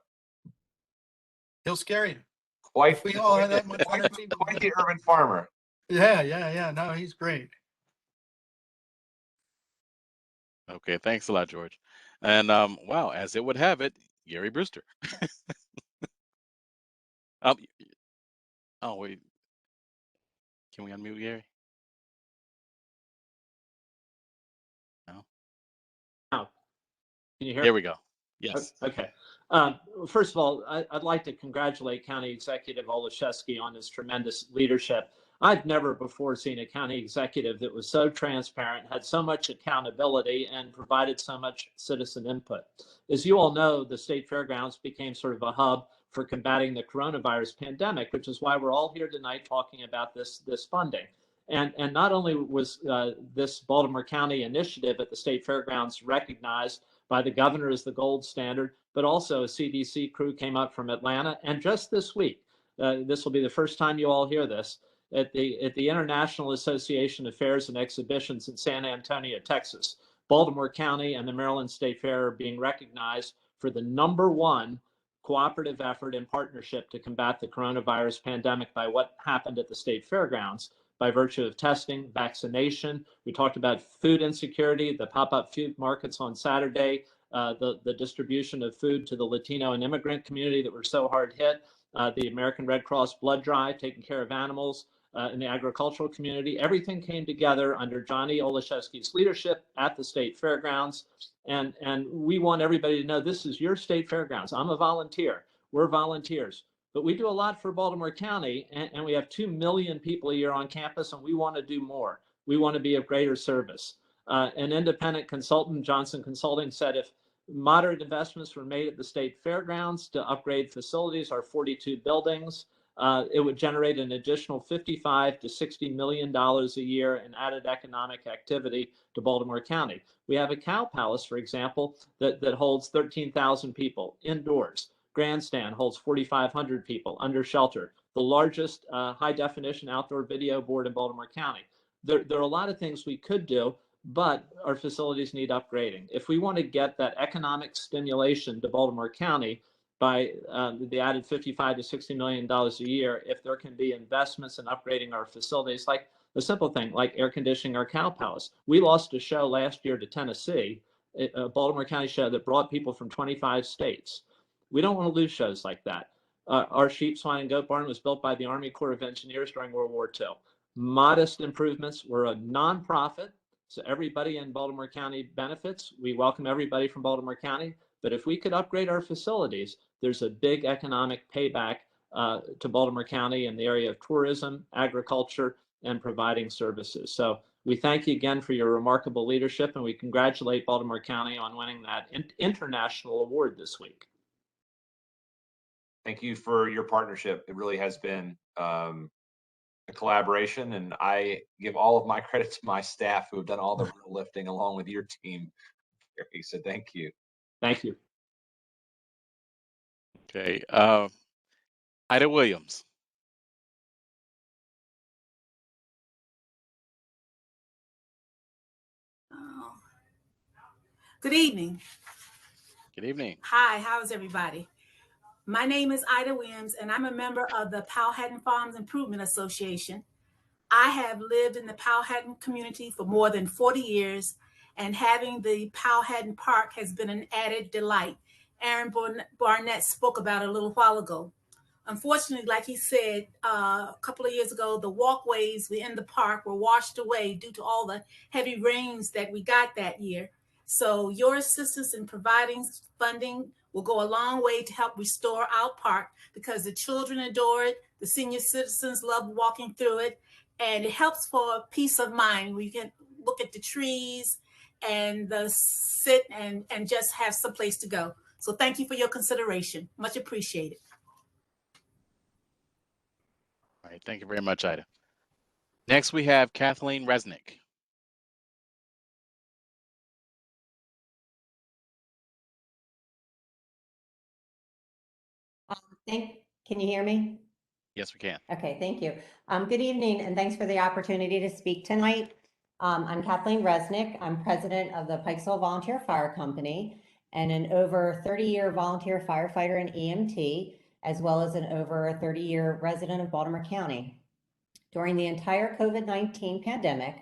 He'll scare you. Quite, we all had that much energy. Quite the urban farmer. Yeah. No, he's great. Okay, thanks a lot, George. And wow, as it would have it, Gary Brewster. Oh wait, can we unmute Gary? No. Oh, can you hear? There we go. Yes. Okay. first of all, I'd like to congratulate County Executive Olszewski on his tremendous leadership. I've never before seen a county executive that was so transparent, had so much accountability, and provided so much citizen input. As you all know, the state fairgrounds became sort of a hub for combating the coronavirus pandemic, which is why we're all here tonight talking about this funding. And not only was this Baltimore County initiative at the state fairgrounds recognized by the governor as the gold standard, but also a CDC crew came up from Atlanta. And just this week, this will be the first time you all hear this, at the International Association of Fairs and Exhibitions in San Antonio, Texas, Baltimore County and the Maryland State Fair are being recognized for the #1 cooperative effort and partnership to combat the coronavirus pandemic by what happened at the state fairgrounds by virtue of testing, vaccination. We talked about food insecurity, the pop-up food markets on Saturday, the distribution of food to the Latino and immigrant community that were so hard hit, the American Red Cross blood drive, taking care of animals in the agricultural community. Everything came together under Johnny Olszewski's leadership at the state fairgrounds. And we want everybody to know this is your state fairgrounds. I'm a volunteer. We're volunteers. But we do a lot for Baltimore County, and we have 2 million people a year on campus, and we want to do more. We want to be of greater service. An independent consultant, Johnson Consulting, said if moderate investments were made at the state fairgrounds to upgrade facilities, our 42 buildings, it would generate an additional $55 to $60 million a year in added economic activity to Baltimore County. We have a cow palace, for example, that holds 13,000 people indoors. Grandstand holds 4,500 people under shelter, the largest high definition outdoor video board in Baltimore County. There are a lot of things we could do, but our facilities need upgrading. If we want to get that economic stimulation to Baltimore County by the added $55 to $60 million a year, if there can be investments in upgrading our facilities, like a simple thing like air conditioning our cow palace. We lost a show last year to Tennessee, a Baltimore County show that brought people from 25 states. We don't want to lose shows like that. Our sheep, swine, and goat barn was built by the Army Corps of Engineers during World War II. Modest improvements. We're a nonprofit, so everybody in Baltimore County benefits. We welcome everybody from Baltimore County. But if we could upgrade our facilities, there's a big economic payback to Baltimore County in the area of tourism, agriculture, and providing services. So we thank you again for your remarkable leadership, and we congratulate Baltimore County on winning that international award this week. Thank you for your partnership. It really has been a collaboration, and I give all of my credit to my staff who have done all the real lifting along with your team, Gary. So thank you. Thank you. Okay. Ida Williams. Good evening. Good evening. Hi, how's everybody? My name is Ida Williams, and I'm a member of the Powhatan Farms Improvement Association. I have lived in the Powhatan community for more than 40 years, and having the Powhatan Park has been an added delight. Aaron Barnett spoke about it a little while ago. Unfortunately, like he said, a couple of years ago, the walkways in the park were washed away due to all the heavy rains that we got that year. So your assistance in providing funding will go a long way to help restore our park, because the children adore it, the senior citizens love walking through it, and it helps for peace of mind. We can look at the trees and sit and just have some place to go. So thank you for your consideration. Much appreciated. All right. Thank you very much, Ida. Next, we have Kathleen Resnick. Can you hear me? Yes, we can. Okay, thank you. Good evening, and thanks for the opportunity to speak tonight. I'm Kathleen Resnick. I'm president of the Pikesville Volunteer Fire Company and an over 30-year volunteer firefighter in EMT, as well as an over 30-year resident of Baltimore County. During the entire COVID-19 pandemic,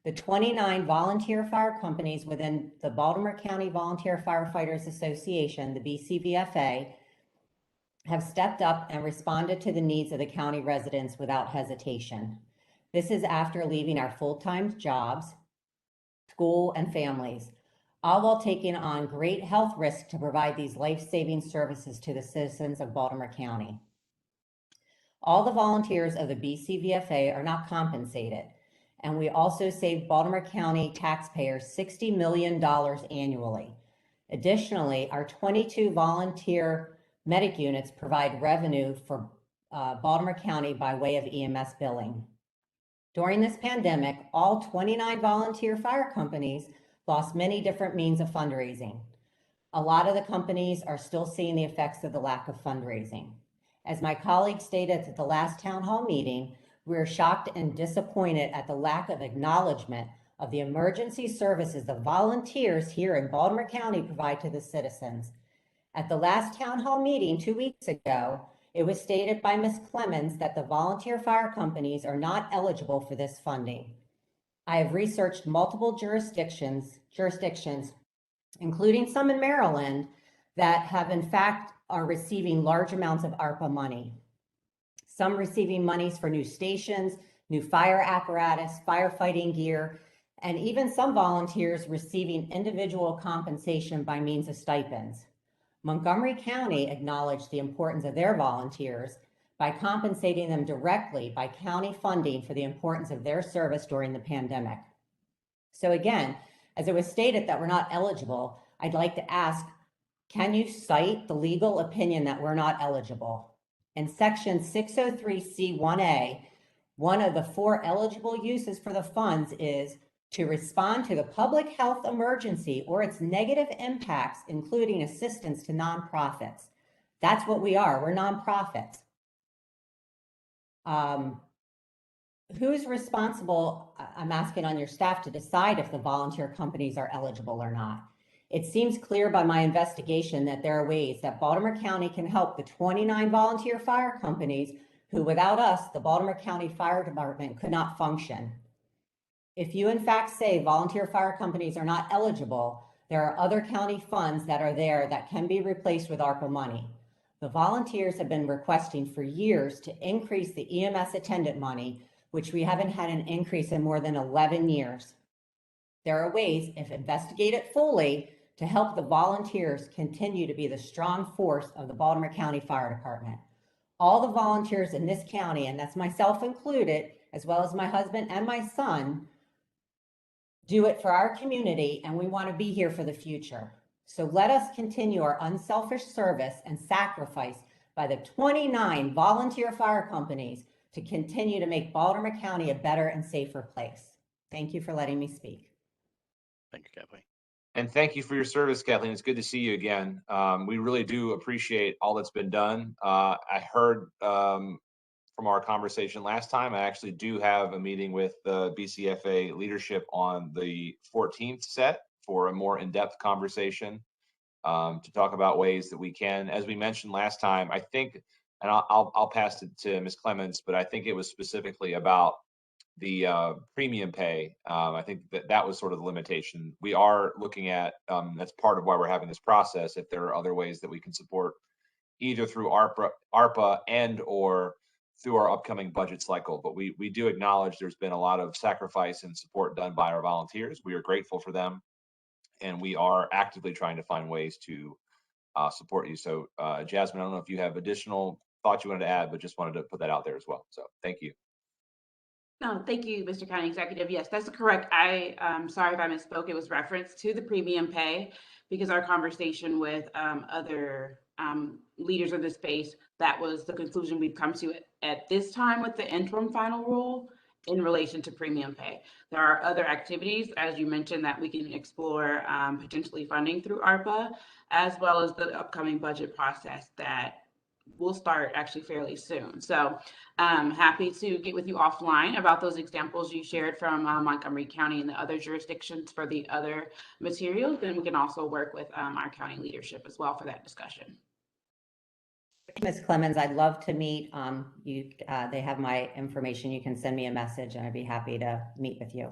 the 29 volunteer fire companies within the Baltimore County Volunteer Firefighters Association, the BCVFA, have stepped up and responded to the needs of the county residents without hesitation. This is after leaving our full-time jobs, school, and families. all while taking on great health risk to provide these life-saving services to the citizens of Baltimore County. All the volunteers of the BCVFA are not compensated, and we also save Baltimore County taxpayers $60 million annually. Additionally, our 22 volunteer medic units provide revenue for Baltimore County by way of EMS billing. During this pandemic, all 29 volunteer fire companies lost many different means of fundraising. A lot of the companies are still seeing the effects of the lack of fundraising. As my colleague stated at the last town hall meeting, we are shocked and disappointed at the lack of acknowledgement of the emergency services the volunteers here in Baltimore County provide to the citizens. At the last town hall meeting 2 weeks ago, it was stated by Ms. Clemens that the volunteer fire companies are not eligible for this funding. I have researched multiple jurisdictions, including some in Maryland, that have in fact are receiving large amounts of ARPA money. Some receiving monies for new stations, new fire apparatus, firefighting gear, and even some volunteers receiving individual compensation by means of stipends. Montgomery County acknowledged the importance of their volunteers by compensating them directly by county funding for the importance of their service during the pandemic. So again, as it was stated that we're not eligible, I'd like to ask, can you cite the legal opinion that we're not eligible? In section 603C1A, one of the 4 eligible uses for the funds is to respond to the public health emergency or its negative impacts, including assistance to nonprofits. That's what we are, we're nonprofits. Who's responsible, I'm asking on your staff, to decide if the volunteer companies are eligible or not? It seems clear by my investigation that there are ways that Baltimore County can help the 29 volunteer fire companies who, without us, the Baltimore County Fire Department could not function. If you in fact say volunteer fire companies are not eligible, there are other county funds that are there that can be replaced with ARPA money. The volunteers have been requesting for years to increase the EMS attendant money, which we haven't had an increase in more than 11 years. There are ways, if investigated fully, to help the volunteers continue to be the strong force of the Baltimore County Fire Department. All the volunteers in this county, and that's myself included, as well as my husband and my son, do it for our community, and we want to be here for the future. So let us continue our unselfish service and sacrifice by the 29 volunteer fire companies to continue to make Baltimore County a better and safer place. Thank you for letting me speak. Thank you, Kathleen. And thank you for your service, Kathleen. It's good to see you again. We really do appreciate all that's been done. I heard from our conversation last time, I actually do have a meeting with the BCFA leadership on the 14th set for a more in-depth conversation to talk about ways that we can, as we mentioned last time, I think, and I'll pass it to Ms. Clemens, but I think it was specifically about the premium pay. I think that was sort of the limitation. We are looking at, that's part of why we're having this process, if there are other ways that we can support either through ARPA and or through our upcoming budget cycle. But we do acknowledge there's been a lot of sacrifice and support done by our volunteers. We are grateful for them, and we are actively trying to find ways to support you. So Jasmine, I don't know if you have additional thoughts you wanted to add, but just wanted to put that out there as well. So thank you. No, thank you, Mr. County Executive. Yes, that's correct. I'm sorry if I misspoke. It was reference to the premium pay because our conversation with other leaders of the space, that was the conclusion we've come to at this time with the interim final rule in relation to premium pay. There are other activities, as you mentioned, that we can explore potentially funding through ARPA, as well as the upcoming budget process that will start actually fairly soon. So happy to get with you offline about those examples you shared from Montgomery County and the other jurisdictions for the other materials. And we can also work with our county leadership as well for that discussion. Ms. Clemens, I'd love to meet you. They have my information. You can send me a message and I'd be happy to meet with you.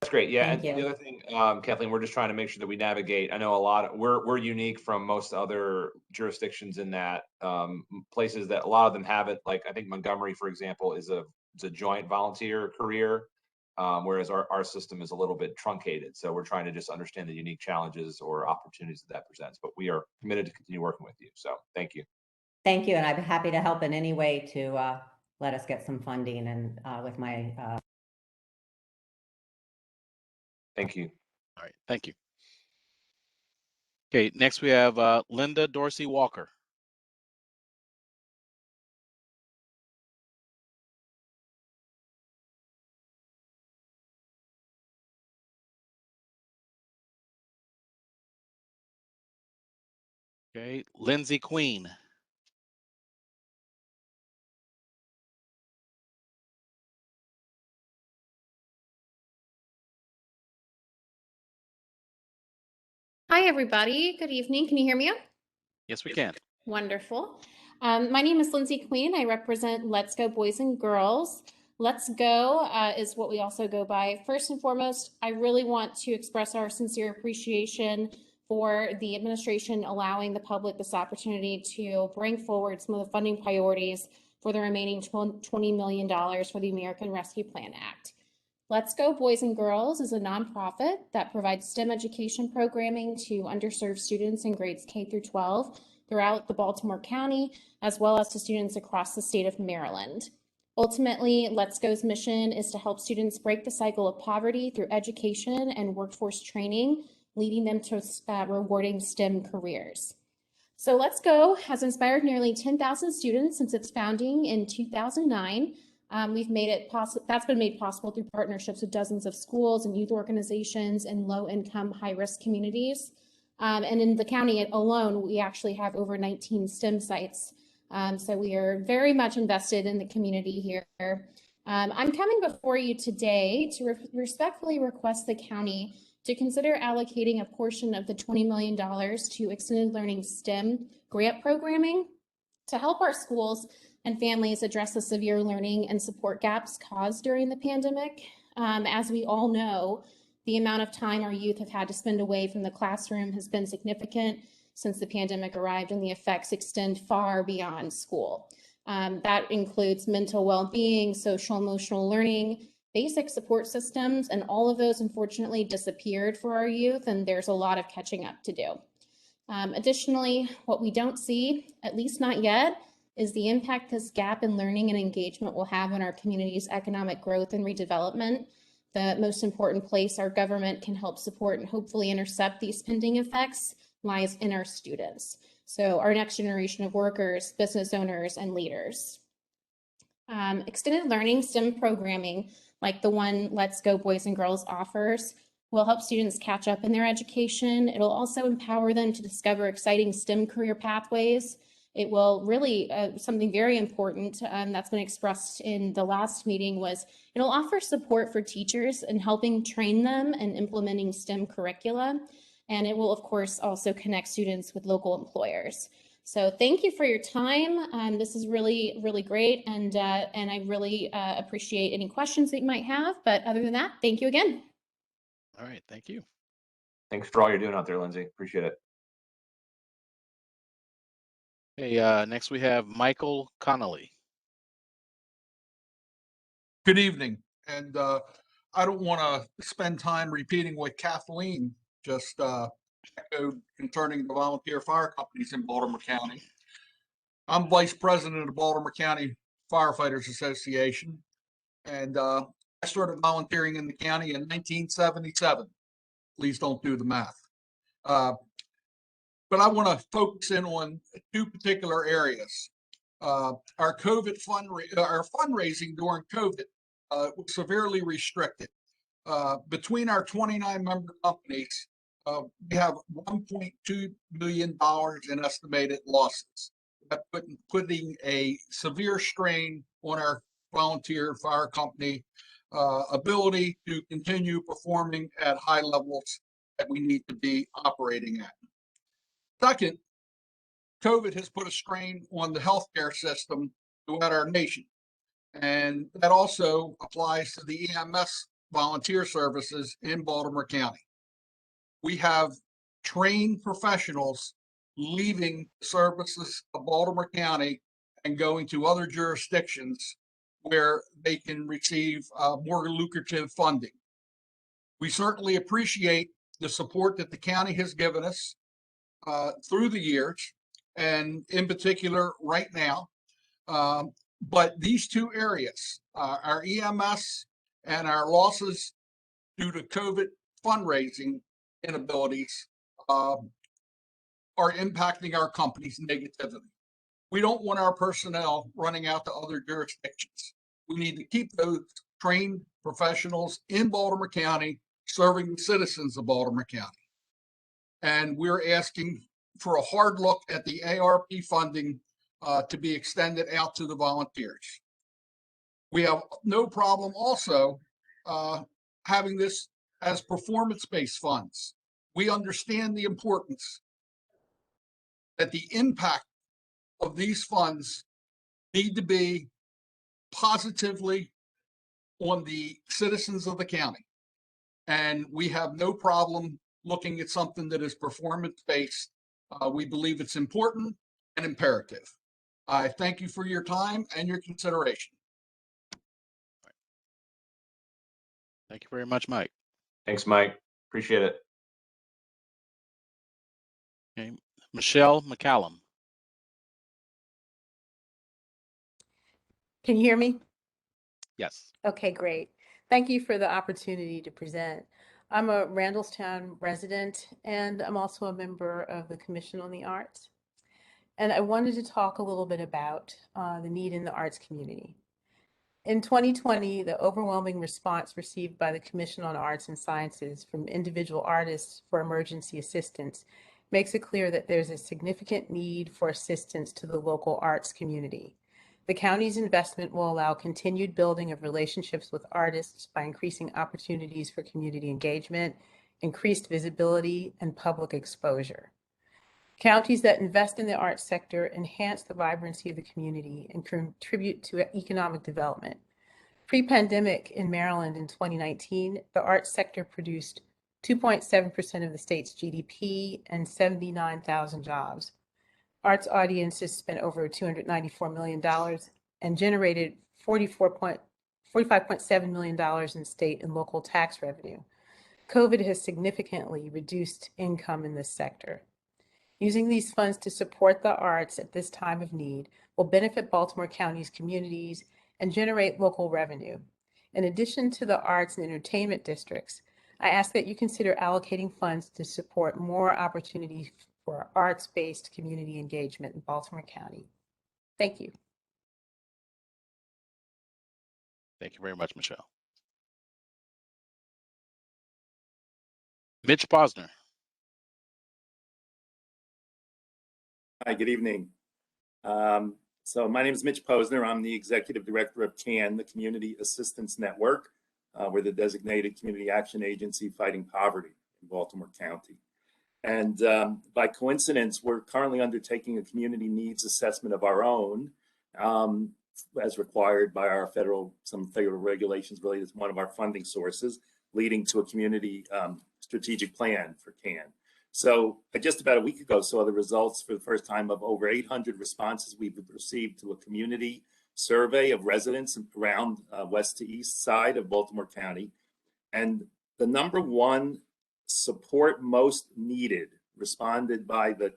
That's great. Yeah. Thank and you. The other thing, Kathleen, we're just trying to make sure that we navigate. I know we're unique from most other jurisdictions in that places that a lot of them have it. Like I think Montgomery, for example, is a joint volunteer career. whereas our system is a little bit truncated. So we're trying to just understand the unique challenges or opportunities that presents. But we are committed to continue working with you. So thank you. Thank you, and I'd be happy to help in any way to let us get some funding and with my. Thank you. All right, thank you. Okay, next we have Linda Dorsey Walker. Okay, Lindsay Queen. Hi, everybody. Good evening. Can you hear me? Yes, we can. Wonderful. My name is Lindsay Queen. I represent Let's Go Boys and Girls. Let's Go is what we also go by. First and foremost, I really want to express our sincere appreciation for the administration allowing the public this opportunity to bring forward some of the funding priorities for the remaining $20 million for the American Rescue Plan Act. Let's Go Boys and Girls is a nonprofit that provides STEM education programming to underserved students in grades K through 12 throughout the Baltimore County, as well as to students across the state of Maryland. Ultimately, Let's Go's mission is to help students break the cycle of poverty through education and workforce training, leading them to rewarding STEM careers. So Let's Go has inspired nearly 10,000 students since its founding in 2009. We've made it possible. That's been made possible through partnerships with dozens of schools and youth organizations in low-income, high-risk communities. And in the county alone, we actually have over 19 STEM sites. So we are very much invested in the community here. I'm coming before you today to respectfully request the county to consider allocating a portion of the $20 million to extended learning STEM grant programming to help our schools and families address the severe learning and support gaps caused during the pandemic. As we all know, the amount of time our youth have had to spend away from the classroom has been significant since the pandemic arrived, and the effects extend far beyond school. That includes mental well-being, social emotional learning, basic support systems, and all of those unfortunately disappeared for our youth, and there's a lot of catching up to do. Additionally, what we don't see, at least not yet, is the impact this gap in learning and engagement will have on our community's economic growth and redevelopment. The most important place our government can help support and hopefully intercept these pending effects lies in our students. So our next generation of workers, business owners, and leaders. Extended learning STEM programming, like the one Let's Go Boys and Girls offers, will help students catch up in their education. It'll also empower them to discover exciting STEM career pathways. It will really, something very important that's been expressed in the last meeting was it'll offer support for teachers in helping train them and implementing STEM curricula. And it will, of course, also connect students with local employers. So thank you for your time. This is really, really great. And I really appreciate any questions that you might have. But other than that, thank you again. All right, thank you. Thanks for all you're doing out there, Lindsay. Appreciate it. Hey, next we have Michael Connolly. Good evening. And I don't want to spend time repeating what Kathleen just echoed concerning the volunteer fire companies in Baltimore County. I'm vice president of the Baltimore County Firefighters Association, and I started volunteering in the county in 1977. Please don't do the math. But I want to focus in on two particular areas. Our fundraising during COVID was severely restricted. Between our 29 member companies, we have $1.2 million in estimated losses, putting a severe strain on our volunteer fire company ability to continue performing at high levels that we need to be operating at. Second, COVID has put a strain on the healthcare system throughout our nation. And that also applies to the EMS volunteer services in Baltimore County. We have trained professionals leaving services of Baltimore County and going to other jurisdictions where they can receive more lucrative funding. We certainly appreciate the support that the county has given us through the years, and in particular right now. But these two areas, our EMS and our losses due to COVID fundraising inabilities, are impacting our companies negatively. We don't want our personnel running out to other jurisdictions. We need to keep those trained professionals in Baltimore County serving the citizens of Baltimore County. And we're asking for a hard look at the ARP funding to be extended out to the volunteers. We have no problem also having this as performance-based funds. We understand the importance that the impact of these funds need to be positively on the citizens of the county. And we have no problem looking at something that is performance-based. We believe it's important and imperative. I thank you for your time and your consideration. Thank you very much, Mike. Thanks, Mike. Appreciate it. Okay. Marcia McCallum. Can you hear me? Yes. Okay, great. Thank you for the opportunity to present. I'm a Randallstown resident, and I'm also a member of the Commission on the Arts. And I wanted to talk a little bit about the need in the arts community. In 2020, the overwhelming response received by the Commission on Arts and Sciences from individual artists for emergency assistance makes it clear that there's a significant need for assistance to the local arts community. The county's investment will allow continued building of relationships with artists by increasing opportunities for community engagement, increased visibility, and public exposure. Counties that invest in the arts sector enhance the vibrancy of the community and contribute to economic development. Pre-pandemic in Maryland in 2019, the arts sector produced 2.7% of the state's GDP and 79,000 jobs. Arts audiences spent over $294 million and generated $45.7 million in state and local tax revenue. COVID has significantly reduced income in this sector. Using these funds to support the arts at this time of need will benefit Baltimore County's communities and generate local revenue. In addition to the arts and entertainment districts, I ask that you consider allocating funds to support more opportunities for arts-based community engagement in Baltimore County. Thank you. Thank you very much, Michelle. Mitch Posner. Hi, good evening. So my name is Mitch Posner. I'm the Executive Director of CAN, the Community Assistance Network. We're the designated community action agency fighting poverty in Baltimore County. And by coincidence, we're currently undertaking a community needs assessment of our own, as required by our some federal regulations related to one of our funding sources, leading to a community strategic plan for CAN. So just about a week ago, saw the results for the first time of over 800 responses we've received to a community survey of residents around west to east side of Baltimore County. And the number one support most needed responded by the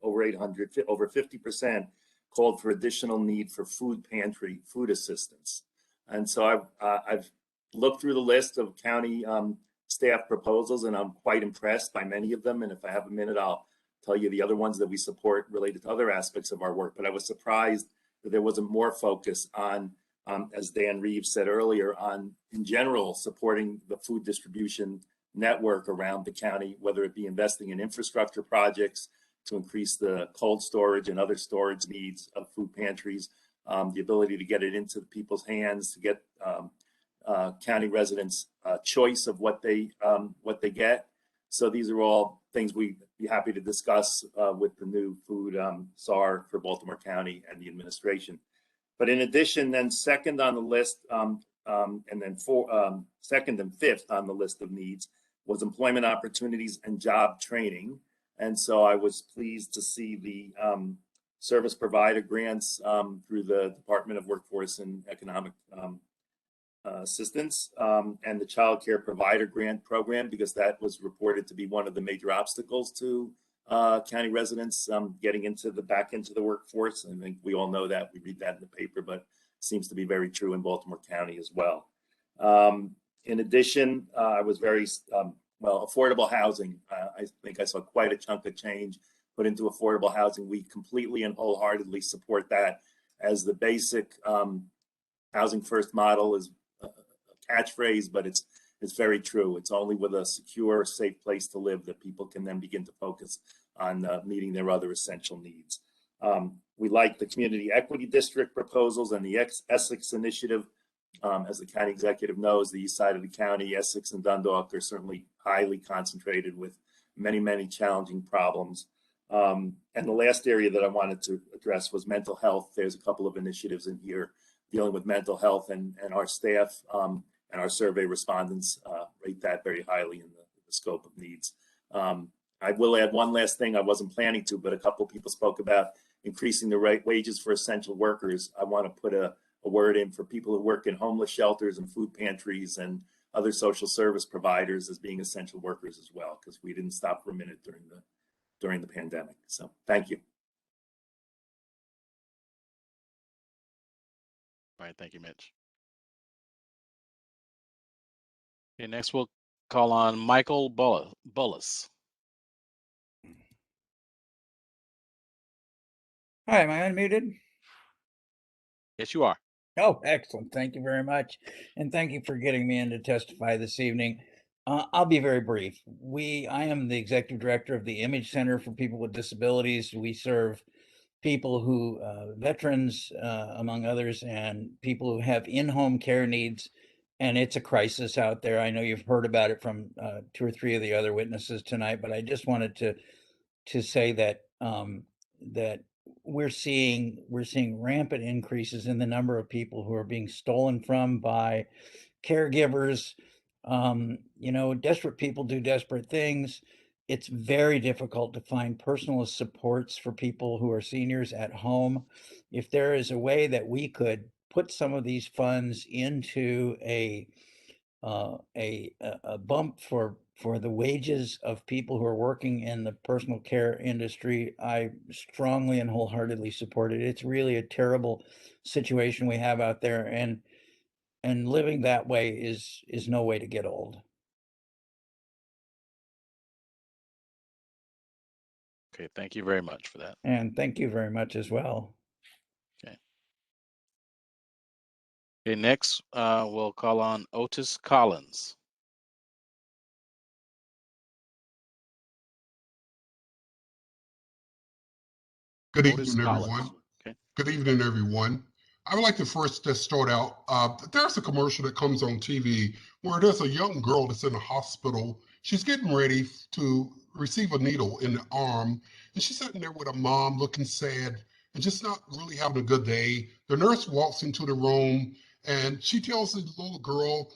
over 800, over 50% called for additional need for food pantry, food assistance. And so I've looked through the list of county staff proposals, and I'm quite impressed by many of them. And if I have a minute, I'll tell you the other ones that we support related to other aspects of our work. But I was surprised that there wasn't more focus on, as Dan Reeves said earlier, on in general supporting the food distribution network around the county, whether it be investing in infrastructure projects to increase the cold storage and other storage needs of food pantries, the ability to get it into people's hands, to get county residents choice of what they get. So these are all things we'd be happy to discuss with the new food SAR for Baltimore County and the administration. But in addition, then second on the list, and then second and fifth on the list of needs was employment opportunities and job training. And so I was pleased to see the service provider grants through the Department of Workforce and Economic Assistance, and the Child Care Provider Grant Program, because that was reported to be one of the major obstacles to county residents getting back into the workforce. I think we all know that. We read that in the paper, but it seems to be very true in Baltimore County as well. In addition, I was very, affordable housing. I think I saw quite a chunk of change put into affordable housing. We completely and wholeheartedly support that as the basic housing first model is a catchphrase, but it's very true. It's only with a secure, safe place to live that people can then begin to focus on meeting their other essential needs. We like the Community Equity District proposals and the Essex Initiative. As the county executive knows, the east side of the county, Essex and Dundalk, are certainly highly concentrated with many, many challenging problems. And the last area that I wanted to address was mental health. There's a couple of initiatives in here dealing with mental health, and our staff and our survey respondents rate that very highly in the scope of needs. I will add one last thing. I wasn't planning to, but a couple of people spoke about increasing the wages for essential workers. I want to put a word in for people who work in homeless shelters and food pantries and other social service providers as being essential workers as well, because we didn't stop for a minute during the pandemic. So thank you. All right, thank you, Mitch. Okay, next we'll call on Michael Bullis. Hi, am I unmuted? Yes, you are. Oh, excellent. Thank you very much. And thank you for getting me in to testify this evening. I'll be very brief. I am the executive director of the Image Center for People with Disabilities. We serve people who, veterans, among others, and people who have in-home care needs. And it's a crisis out there. I know you've heard about it from 2 or 3 of the other witnesses tonight, but I just wanted to say that that we're seeing rampant increases in the number of people who are being stolen from by caregivers. Desperate people do desperate things. It's very difficult to find personal supports for people who are seniors at home. If there is a way that we could put some of these funds into a bump for the wages of people who are working in the personal care industry, I strongly and wholeheartedly support it. It's really a terrible situation we have out there, and living that way is no way to get old. Okay, thank you very much for that. And thank you very much as well. Okay, next we'll call on Otis Collins. Good evening, everyone. Okay. Good evening, everyone. I would like to first just start out. There's a commercial that comes on TV where there's a young girl that's in a hospital. She's getting ready to receive a needle in the arm, and she's sitting there with her mom looking sad and just not really having a good day. The nurse walks into the room and she tells the little girl,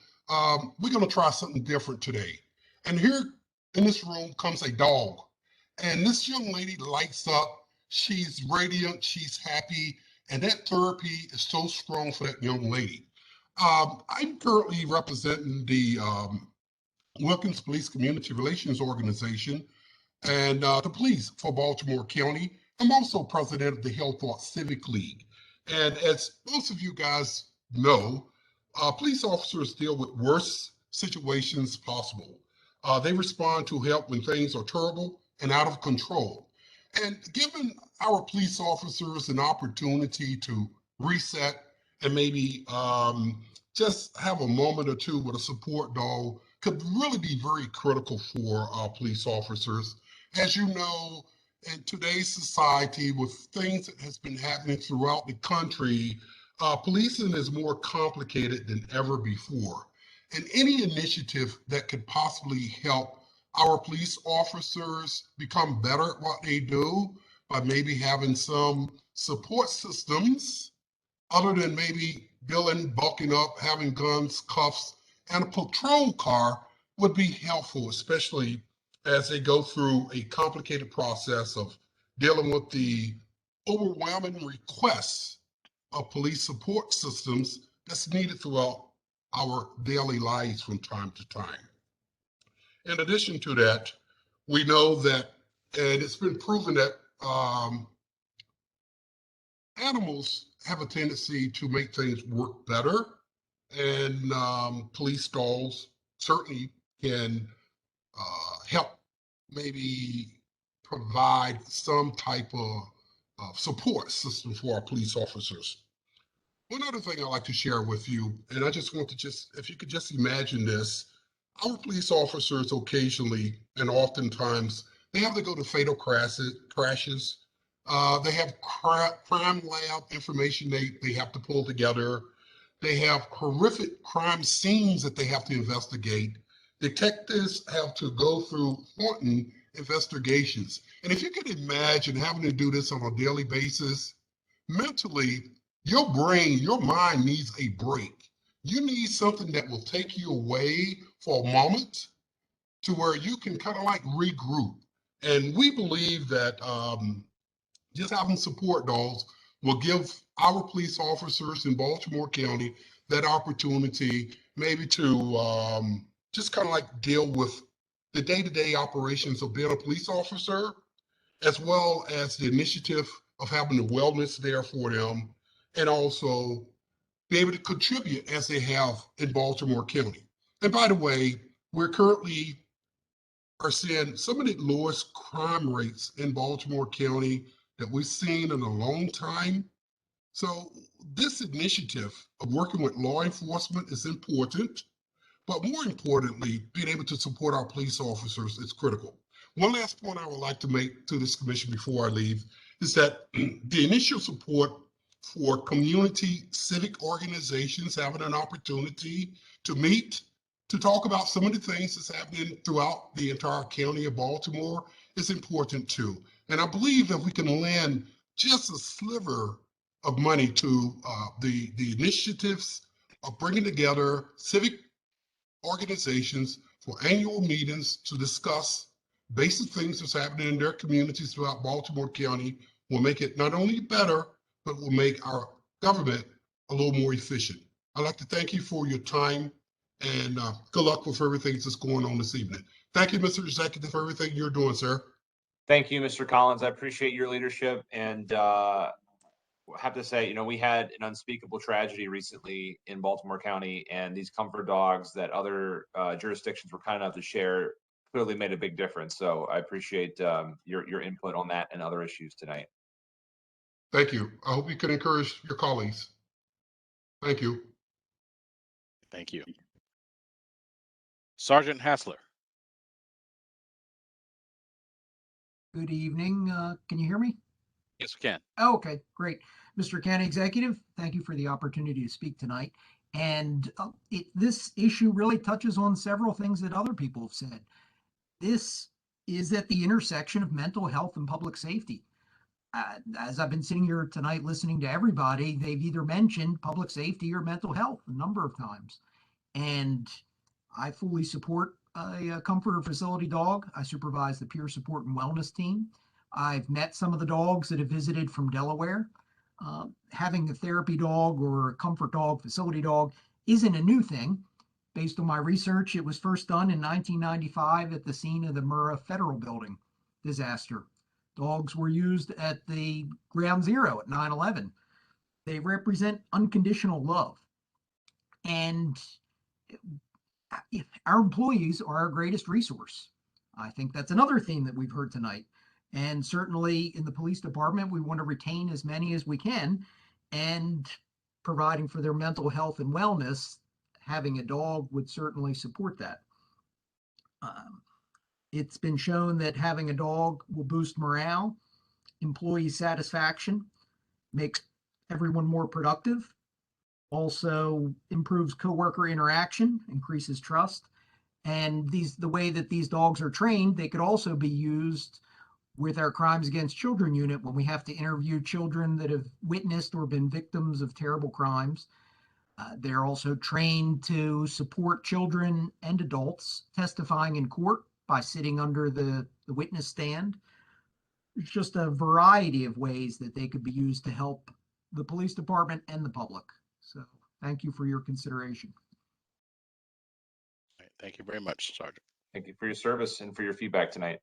we're going to try something different today. And here in this room comes a dog. And this young lady lights up. She's radiant, she's happy, and that therapy is so strong for that young lady. I'm currently representing the Wilkins Police Community Relations Organization and the police for Baltimore County. I'm also president of the Health Thought Civic League. And as most of you guys know, police officers deal with worst situations possible. They respond to help when things are terrible and out of control. And giving our police officers an opportunity to reset and maybe just have a moment or two with a support dog could really be very critical for our police officers. As you know, in today's society, with things that has been happening throughout the country, policing is more complicated than ever before. And any initiative that could possibly help our police officers become better at what they do by maybe having some support systems other than maybe bulking up, having guns, cuffs, and a patrol car would be helpful, especially as they go through a complicated process of dealing with the overwhelming requests of police support systems that's needed throughout our daily lives from time to time. In addition to that, we know that, and it's been proven that animals have a tendency to make things work better, and police stalls certainly can help maybe provide some type of support system for our police officers. One other thing I'd like to share with you, and I just want to if you could just imagine this, our police officers occasionally and oftentimes, they have to go to fatal crashes. They have crime lab information they have to pull together. They have horrific crime scenes that they have to investigate. Detectives have to go through haunting investigations. And if you can imagine having to do this on a daily basis, mentally, your brain, your mind needs a break. You need something that will take you away for a moment to where you can kind of like regroup. And we believe that just having support dogs will give our police officers in Baltimore County that opportunity maybe to just kind of like deal with the day-to-day operations of being a police officer, as well as the initiative of having the wellness there for them, and also be able to contribute as they have in Baltimore County. And by the way, we're currently are seeing some of the lowest crime rates in Baltimore County that we've seen in a long time. So this initiative of working with law enforcement is important, but more importantly, being able to support our police officers is critical. One last point I would like to make to this commission before I leave is that the initial support for community civic organizations having an opportunity to meet, to talk about some of the things that's happening throughout the entire county of Baltimore is important too. And I believe that we can lend just a sliver of money to the initiatives of bringing together civic organizations for annual meetings to discuss basic things that's happening in their communities throughout Baltimore County will make it not only better, but will make our government a little more efficient. I'd like to thank you for your time and good luck with everything that's going on this evening. Thank you, Mr. Executive, for everything you're doing, sir. Thank you, Mr. Collins. I appreciate your leadership, and I have to say, we had an unspeakable tragedy recently in Baltimore County, and these comfort dogs that other jurisdictions were kind enough to share clearly made a big difference. So I appreciate your input on that and other issues tonight. Thank you. I hope you can encourage your colleagues. Thank you. Thank you. Sergeant Hassler. Good evening. Can you hear me? Yes, we can. Oh, okay, great. Mr. County Executive, thank you for the opportunity to speak tonight. And this issue really touches on several things that other people have said. This is at the intersection of mental health and public safety. As I've been sitting here tonight listening to everybody, they've either mentioned public safety or mental health a number of times. And I fully support a comforter facility dog. I supervise the peer support and wellness team. I've met some of the dogs that have visited from Delaware. Having a therapy dog or a comfort dog, facility dog, isn't a new thing. Based on my research, it was first done in 1995 at the scene of the Murrah Federal Building disaster. Dogs were used at the ground zero at 9/11. They represent unconditional love. And our employees are our greatest resource. I think that's another theme that we've heard tonight. And certainly in the police department, we want to retain as many as we can, and providing for their mental health and wellness, having a dog would certainly support that. It's been shown that having a dog will boost morale, employee satisfaction, makes everyone more productive, also improves coworker interaction, increases trust. And the way that these dogs are trained, they could also be used with our Crimes Against Children unit when we have to interview children that have witnessed or been victims of terrible crimes. They're also trained to support children and adults testifying in court by sitting under the witness stand. It's just a variety of ways that they could be used to help the police department and the public. So thank you for your consideration. All right, thank you very much, Sergeant. Thank you for your service and for your feedback tonight.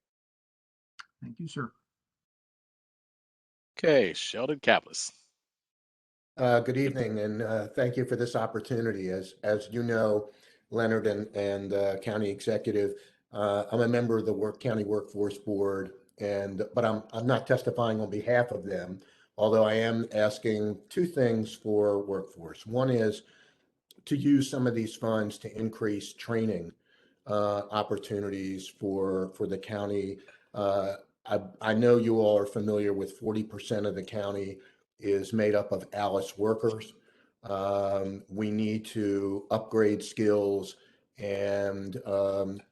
Thank you, sir. Okay, Sheldon Kaplan. Good evening, and thank you for this opportunity. As you know, Leonard and County Executive, I'm a member of the County Workforce Board, but I'm not testifying on behalf of them, although I am asking two things for workforce. One is to use some of these funds to increase training opportunities for the county. I know you all are familiar with 40% of the county is made up of ALICE workers. We need to upgrade skills and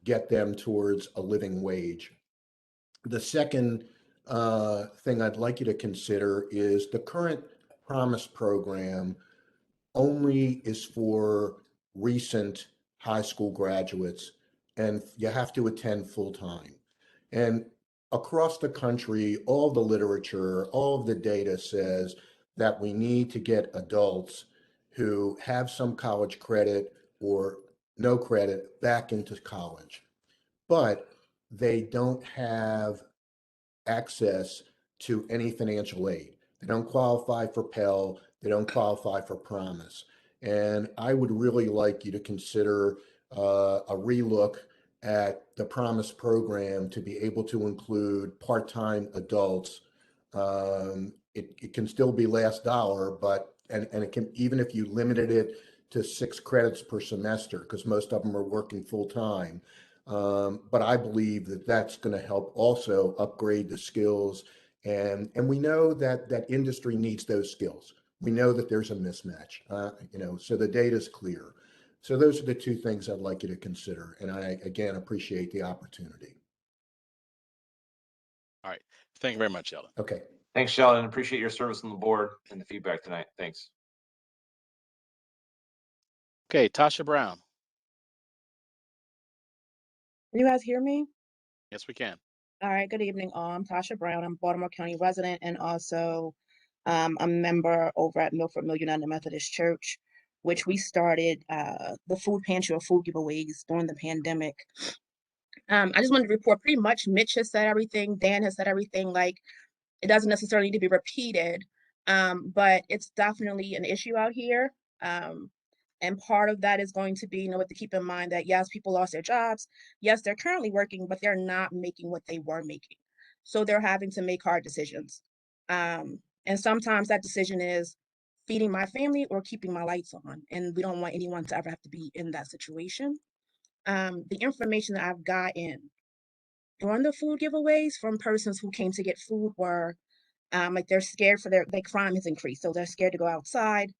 get them towards a living wage. The second thing I'd like you to consider is the current Promise program only is for recent high school graduates, and you have to attend full time. And across the country, all the literature, all of the data says that we need to get adults who have some college credit or no credit back into college, but they don't have access to any financial aid. They don't qualify for Pell. They don't qualify for Promise. And I would really like you to consider a relook at the Promise program to be able to include part-time adults. It can still be last dollar, but and it can, even if you limited it to 6 credits per semester, because most of them are working full-time. But I believe that that's going to help also upgrade the skills. And we know that industry needs those skills. We know that there's a mismatch, so the data is clear. So those are the two things I'd like you to consider. And I, again, appreciate the opportunity. All right. Thank you very much, Sheldon. Okay. Thanks, Sheldon. Appreciate your service on the board and the feedback tonight. Thanks. Okay, Tasha Brown. Can you guys hear me? Yes, we can. All right, good evening all. I'm Tasha Brown. I'm a Baltimore County resident and also a member over at Milford Mill United Methodist Church, which we started the food pantry or food giveaways during the pandemic. I just wanted to report pretty much Mitch has said everything, Dan has said everything, like it doesn't necessarily need to be repeated, but it's definitely an issue out here. And part of that is going to be, to keep in mind that yes, people lost their jobs. Yes, they're currently working, but they're not making what they were making. So they're having to make hard decisions. And sometimes that decision is feeding my family or keeping my lights on. And we don't want anyone to ever have to be in that situation. The information that I've gotten during the food giveaways from persons who came to get food were like they're scared for their crime has increased. So they're scared to go outside.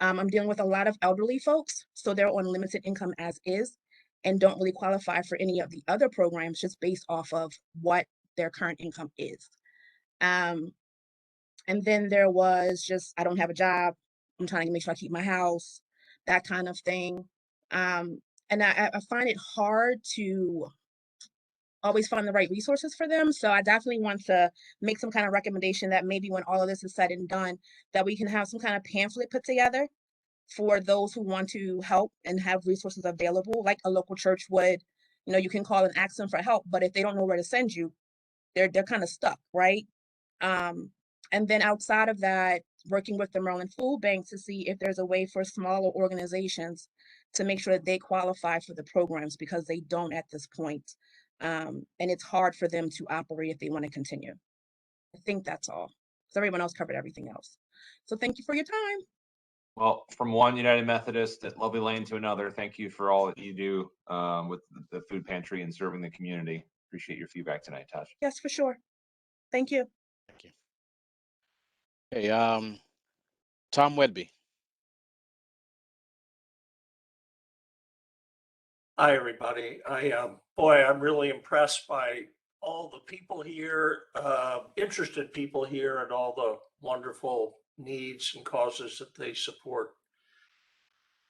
I'm dealing with a lot of elderly folks, so they're on limited income as is and don't really qualify for any of the other programs just based off of what their current income is. And then there was just, I don't have a job. I'm trying to make sure I keep my house, that kind of thing. And I find it hard to always find the right resources for them. So I definitely want to make some kind of recommendation that maybe when all of this is said and done, that we can have some kind of pamphlet put together for those who want to help and have resources available, like a local church would. You can call and ask them for help, but if they don't know where to send you, they're kind of stuck, right? And then outside of that, working with the Maryland Food Bank to see if there's a way for smaller organizations to make sure that they qualify for the programs, because they don't at this point. And it's hard for them to operate if they want to continue. I think that's all, because everyone else covered everything else. So thank you for your time. Well, from one United Methodist at Lovely Lane to another, thank you for all that you do with the food pantry and serving the community. Appreciate your feedback tonight, Tasha. Yes, for sure. Thank you. Thank you. Hey, Tom Wedby. Hi, everybody. I'm really impressed by all the people here, interested people here, and all the wonderful needs and causes that they support.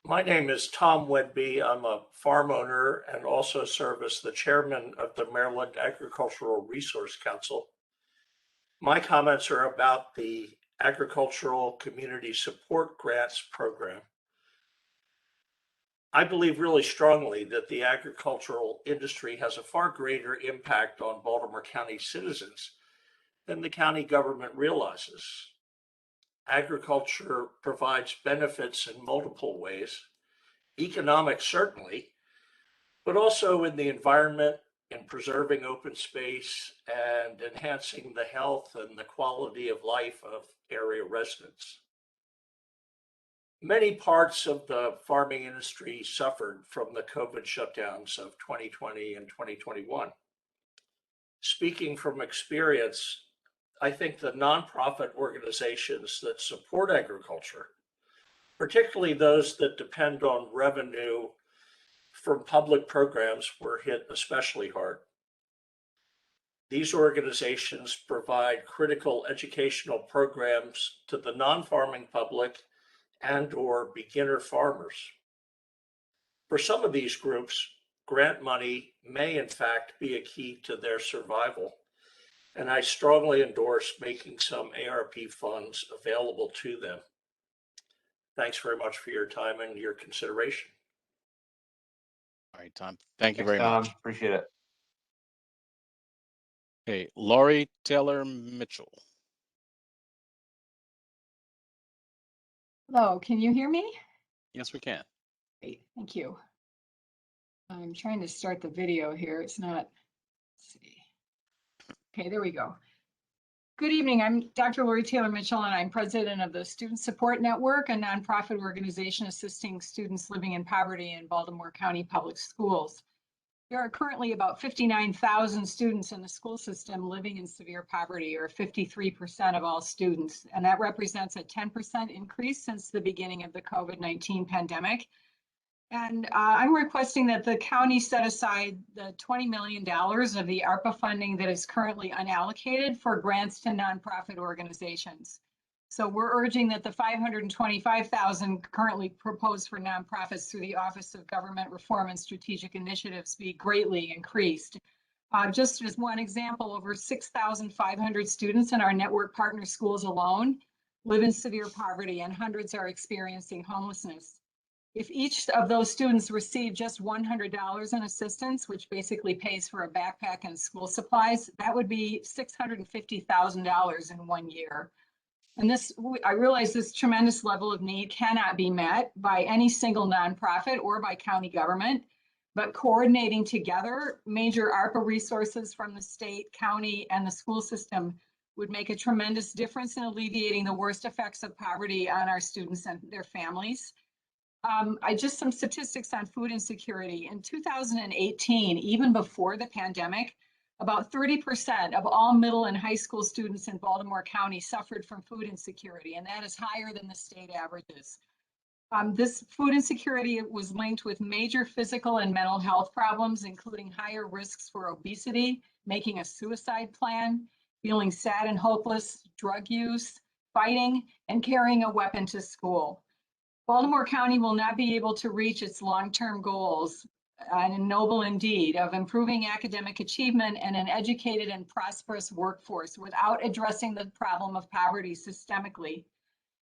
My name is Tom Wedby. I'm a farm owner and also serve as the chairman of the Maryland Agricultural Resource Council. My comments are about the Agricultural Community Support Grants Program. I believe really strongly that the agricultural industry has a far greater impact on Baltimore County citizens than the county government realizes. Agriculture provides benefits in multiple ways, economic certainly, but also in the environment, in preserving open space and enhancing the health and the quality of life of area residents. Many parts of the farming industry suffered from the COVID shutdowns of 2020 and 2021. Speaking from experience, I think the nonprofit organizations that support agriculture, particularly those that depend on revenue from public programs, were hit especially hard. These organizations provide critical educational programs to the non-farming public and/or beginner farmers. For some of these groups, grant money may in fact be a key to their survival, and I strongly endorse making some ARP funds available to them. Thanks very much for your time and your consideration. All right, Tom. Thank you Thanks, very Tom. much. Appreciate it. Okay, Lori Taylor Mitchell. Hello, can you hear me? Yes, we can. Great, thank you. I'm trying to start the video here. It's not, let's see. Okay, there we go. Good evening, I'm Dr. Lori Taylor Mitchell, and I'm president of the Student Support Network, a nonprofit organization assisting students living in poverty in Baltimore County Public Schools. There are currently about 59,000 students in the school system living in severe poverty, or 53% of all students, and that represents a 10% increase since the beginning of the COVID-19 pandemic. And I'm requesting that the county set aside the $20 million of the ARPA funding that is currently unallocated for grants to nonprofit organizations. So we're urging that the $525,000 currently proposed for nonprofits through the Office of Government Reform and Strategic Initiatives be greatly increased. Just as one example, over 6,500 students in our network partner schools alone live in severe poverty, and hundreds are experiencing homelessness. If each of those students receive just $100 in assistance, which basically pays for a backpack and school supplies, that would be $650,000 in 1 year. And this, I realize this tremendous level of need cannot be met by any single nonprofit or by county government, but coordinating together major ARPA resources from the state, county, and the school system would make a tremendous difference in alleviating the worst effects of poverty on our students and their families. Just some statistics on food insecurity. In 2018, even before the pandemic, about 30% of all middle and high school students in Baltimore County suffered from food insecurity, and that is higher than the state averages. This food insecurity was linked with major physical and mental health problems, including higher risks for obesity, making a suicide plan, feeling sad and hopeless, drug use, fighting, and carrying a weapon to school. Baltimore County will not be able to reach its long-term goals, and noble indeed, of improving academic achievement and an educated and prosperous workforce without addressing the problem of poverty systemically.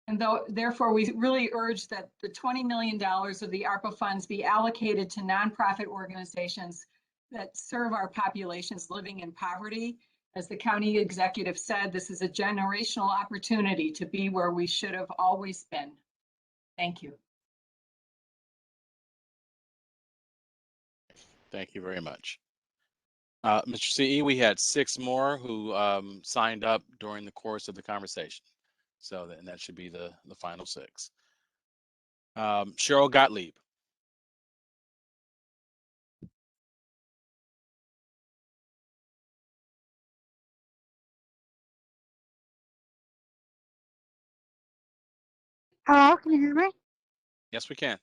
And therefore, we really urge that the $20 million of the ARPA funds be allocated to nonprofit organizations that serve our populations living in poverty. As the county executive said, this is a generational opportunity to be where we should have always been. Thank you. Thank you very much. Mr. CE, we had 6 more who signed up during the course of the conversation. So that should be the final 6. Cheryl Gottlieb. Hello, can you hear me? Yes, we can.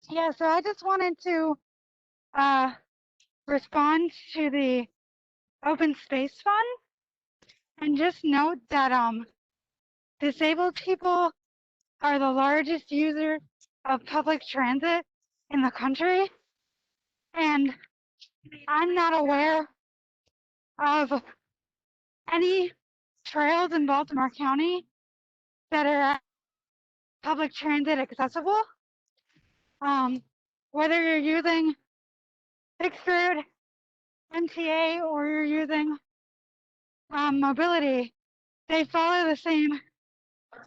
Yeah, so I just wanted to respond to the Open Space Fund and just note that disabled people are the largest user of public transit in the country, and I'm not aware of any trails in Baltimore County that are public transit accessible. Whether you're using fixed route, MTA, or you're using mobility, they follow the same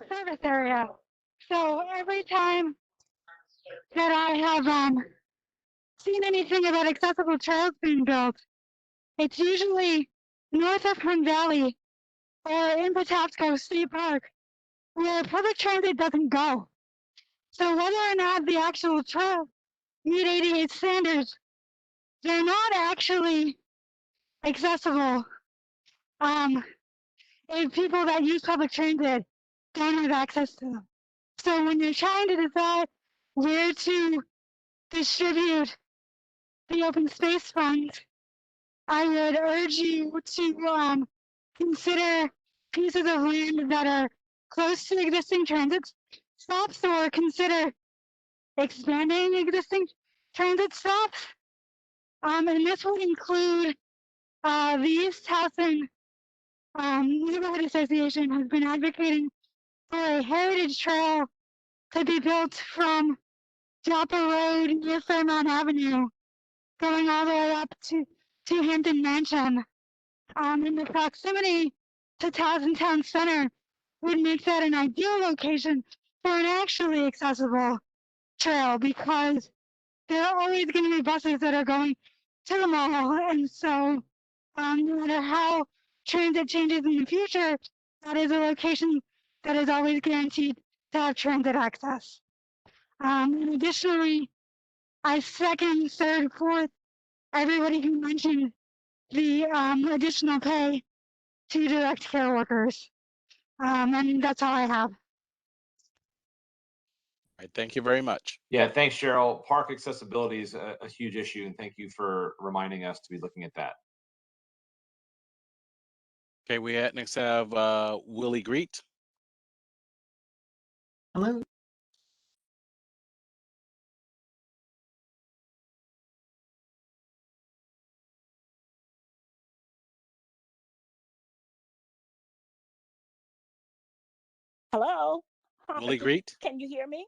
service area. So every time that I have seen anything about accessible trails being built, it's usually north of Hunt Valley or in Patapsco State Park, where public transit doesn't go. So whether or not the actual trails meet ADA standards, they're not actually accessible if people that use public transit don't have access to them. So when you're trying to decide where to distribute the open space funds, I would urge you to consider pieces of land that are close to existing transit stops, or consider expanding existing transit stops. And this would include the East Towson Neighborhood Association has been advocating for a heritage trail to be built from Joppa Road near Fairmount Avenue, going all the way up to Hampton Mansion. And the proximity to Towson Town Center would make that an ideal location for an actually accessible trail, because there are always going to be buses that are going to the mall. And so no matter how transit changes in the future, that is a location that is always guaranteed to have transit access. And additionally, I second, third, fourth, everybody who mentioned the additional pay to direct care workers. And that's all I have. All right, thank you very much. Yeah, thanks, Cheryl. Park accessibility is a huge issue, and thank you for reminding us to be looking at that. Okay, we next have Willie Greet. Hello. Hello. Willie Greet. Can you hear me?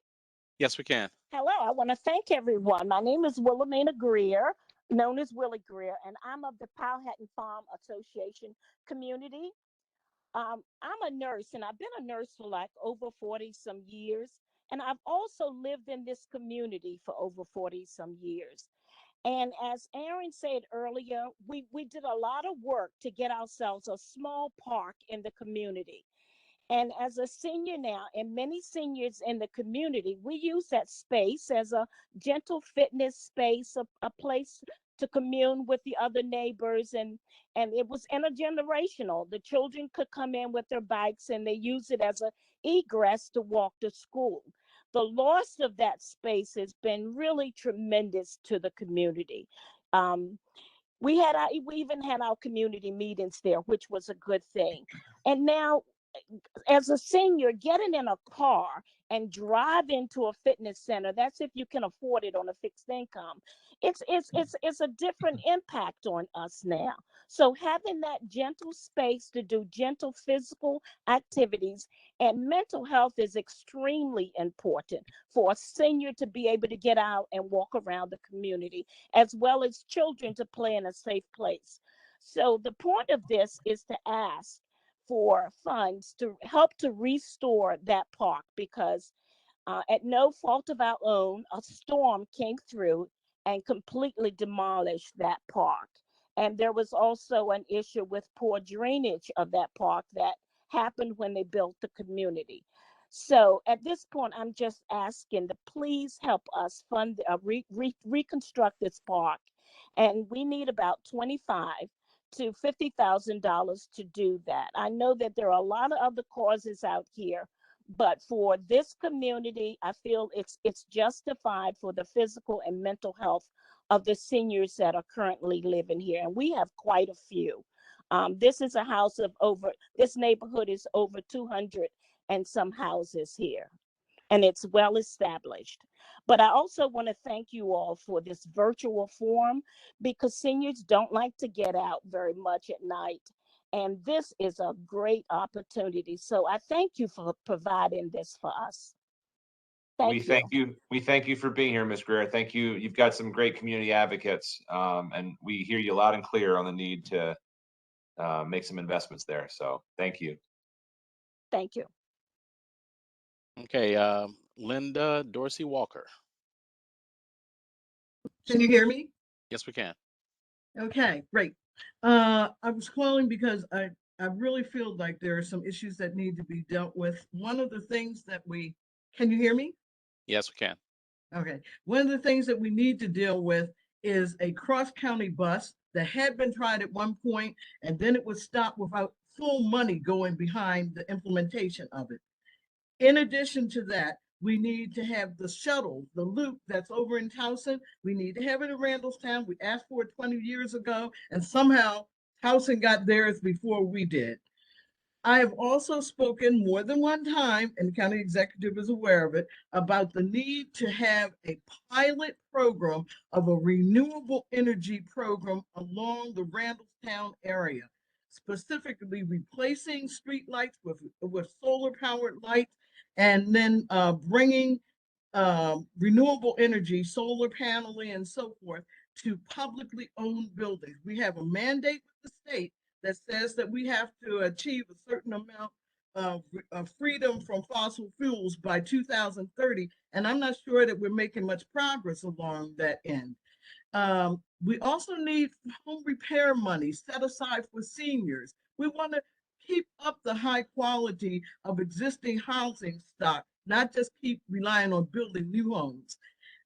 Yes, we can. Hello. I want to thank everyone. My name is Wilhelmina Greer, known as Willie Greer, and I'm of the Powhatan Farm Association community. I'm a nurse, and I've been a nurse for like over 40 some years. And I've also lived in this community for over 40 some years. And as Aaron said earlier, we did a lot of work to get ourselves a small park in the community. And as a senior now, and many seniors in the community, we use that space as a gentle fitness space, a place to commune with the other neighbors. And it was intergenerational. The children could come in with their bikes and they use it as an egress to walk to school. The loss of that space has been really tremendous to the community. We even had our community meetings there, which was a good thing. And now, as a senior, getting in a car and drive into a fitness center, that's if you can afford it on a fixed income. It's a different impact on us now. So having that gentle space to do gentle physical activities and mental health is extremely important for a senior to be able to get out and walk around the community, as well as children to play in a safe place. So the point of this is to ask for funds to help to restore that park, because at no fault of our own, a storm came through and completely demolished that park. And there was also an issue with poor drainage of that park that happened when they built the community. So at this point, I'm just asking to please help us fund, reconstruct this park. And we need about $25,000 to $50,000 to do that. I know that there are a lot of other causes out here, but for this community, I feel it's justified for the physical and mental health of the seniors that are currently living here. And we have quite a few. This is a house of this neighborhood is over 200 and some houses here, and it's well established. But I also want to thank you all for this virtual forum, because seniors don't like to get out very much at night. And this is a great opportunity. So I thank you for providing this for us. We thank you for being here, Ms. Greer. Thank you. You've got some great community advocates, and we hear you loud and clear on the need to make some investments there. So thank you. Thank you. Okay, Linda Dorsey Walker. Can you hear me? Yes, we can. Okay, great. I was calling because I really feel like there are some issues that need to be dealt with. One of the things that can you hear me? Yes, we can. Okay. One of the things that we need to deal with is a cross-county bus that had been tried at one point, and then it was stopped without full money going behind the implementation of it. In addition to that, we need to have the shuttle, the loop that's over in Towson. We need to have it in Randallstown. We asked for it 20 years ago, and somehow Towson got theirs before we did. I have also spoken more than one time, and the county executive is aware of it, about the need to have a pilot program of a renewable energy program along the Randallstown area, specifically replacing street lights with solar powered lights, and then bringing renewable energy, solar paneling and so forth to publicly owned buildings. We have a mandate with the state that says that we have to achieve a certain amount of freedom from fossil fuels by 2030. And I'm not sure that we're making much progress along that end. We also need home repair money set aside for seniors. We want to keep up the high quality of existing housing stock, not just keep relying on building new homes.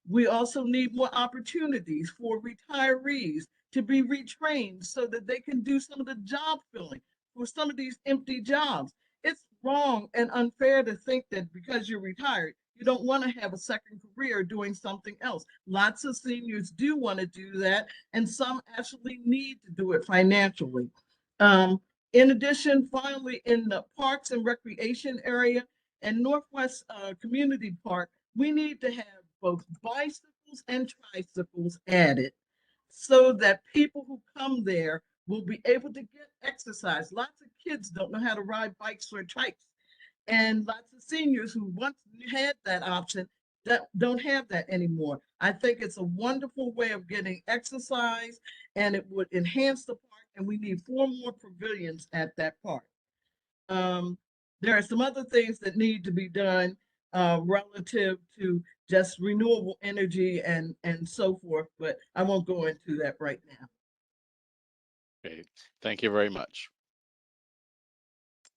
We also need more opportunities for retirees to be retrained so that they can do some of the job filling for some of these empty jobs. It's wrong and unfair to think that because you're retired, you don't want to have a second career doing something else. Lots of seniors do want to do that, and some actually need to do it financially. In addition, finally, in the parks and recreation area and Northwest Community Park, we need to have both bicycles and tricycles added so that people who come there will be able to get exercise. Lots of kids don't know how to ride bikes or trikes, and lots of seniors who once had that option don't have that anymore. I think it's a wonderful way of getting exercise, and it would enhance the park, and we need 4 more pavilions at that park. There are some other things that need to be done relative to just renewable energy and so forth, but I won't go into that right now. Okay, thank you very much.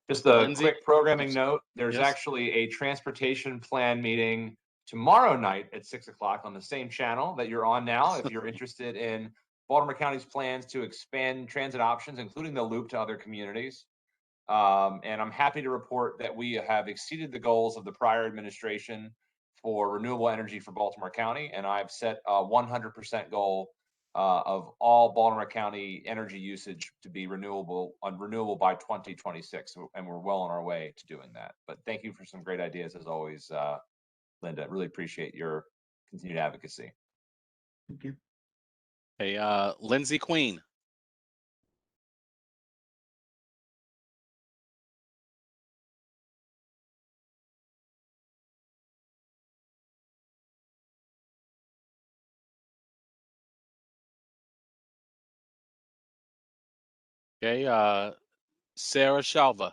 Just a Lindsay? quick programming note, there's Yes. actually a transportation plan meeting tomorrow night at 6 o'clock on the same channel that you're on now. If you're interested in Baltimore County's plans to expand transit options, including the loop to other communities. And I'm happy to report that we have exceeded the goals of the prior administration for renewable energy for Baltimore County. And I've set a 100% goal of all Baltimore County energy usage to be renewable by 2026. And we're well on our way to doing that. But thank you for some great ideas as always, Linda. Really appreciate your continued advocacy. Thank you. Hey, Lindsay Queen. Okay, Sarah Shalva.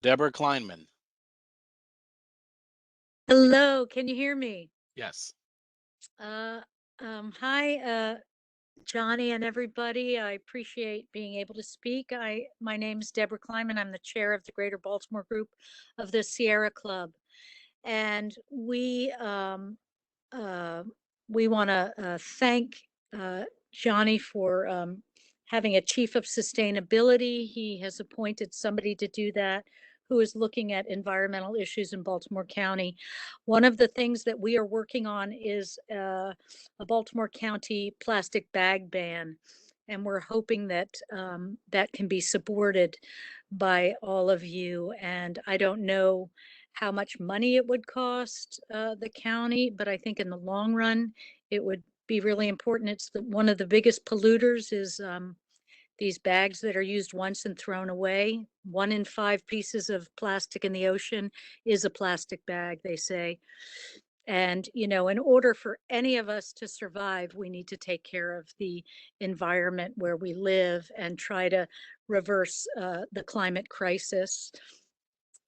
Deborah Kleinman. Hello, can you hear me? Yes. Hi, Johnny and everybody. I appreciate being able to speak. My name is Deborah Kleinman. I'm the chair of the Greater Baltimore Group of the Sierra Club, and we want to thank Johnny for having a chief of sustainability. He has appointed somebody to do that who is looking at environmental issues in Baltimore County. One of the things that we are working on is a Baltimore County plastic bag ban, and we're hoping that that can be supported by all of you. And I don't know how much money it would cost the county, but I think in the long run, it would be really important. It's one of the biggest polluters is these bags that are used once and thrown away. 1 in 5 pieces of plastic in the ocean is a plastic bag, they say. And, you know, in order for any of us to survive, we need to take care of the environment where we live and try to reverse the climate crisis.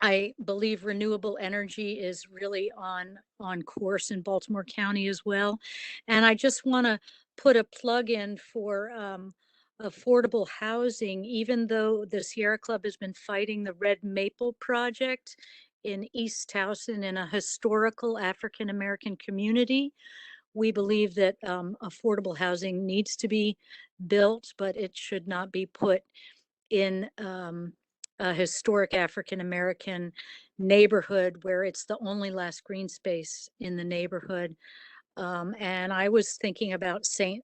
I believe renewable energy is really on course in Baltimore County as well. And I just want to put a plug in for affordable housing, even though the Sierra Club has been fighting the Red Maple Project in East Towson in a historical African American community. We believe that affordable housing needs to be built, but it should not be put in a historic African American neighborhood where it's the only last green space in the neighborhood. And I was thinking about St.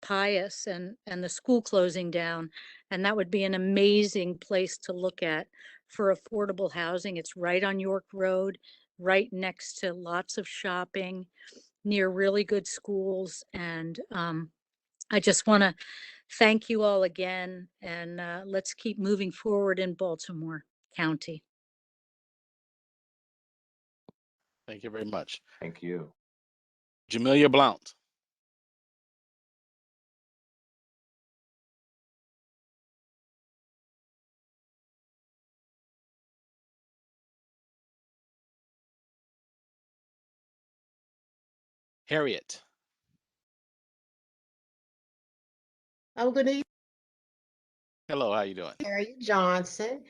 Pius and the school closing down, and that would be an amazing place to look at for affordable housing. It's right on York Road, right next to lots of shopping, near really good schools. And I just want to thank you all again, and let's keep moving forward in Baltimore County. Thank you very much. Thank you. Jamelia Blount. Harriet. Good evening. Hello, how you doing? Harriet Johnson,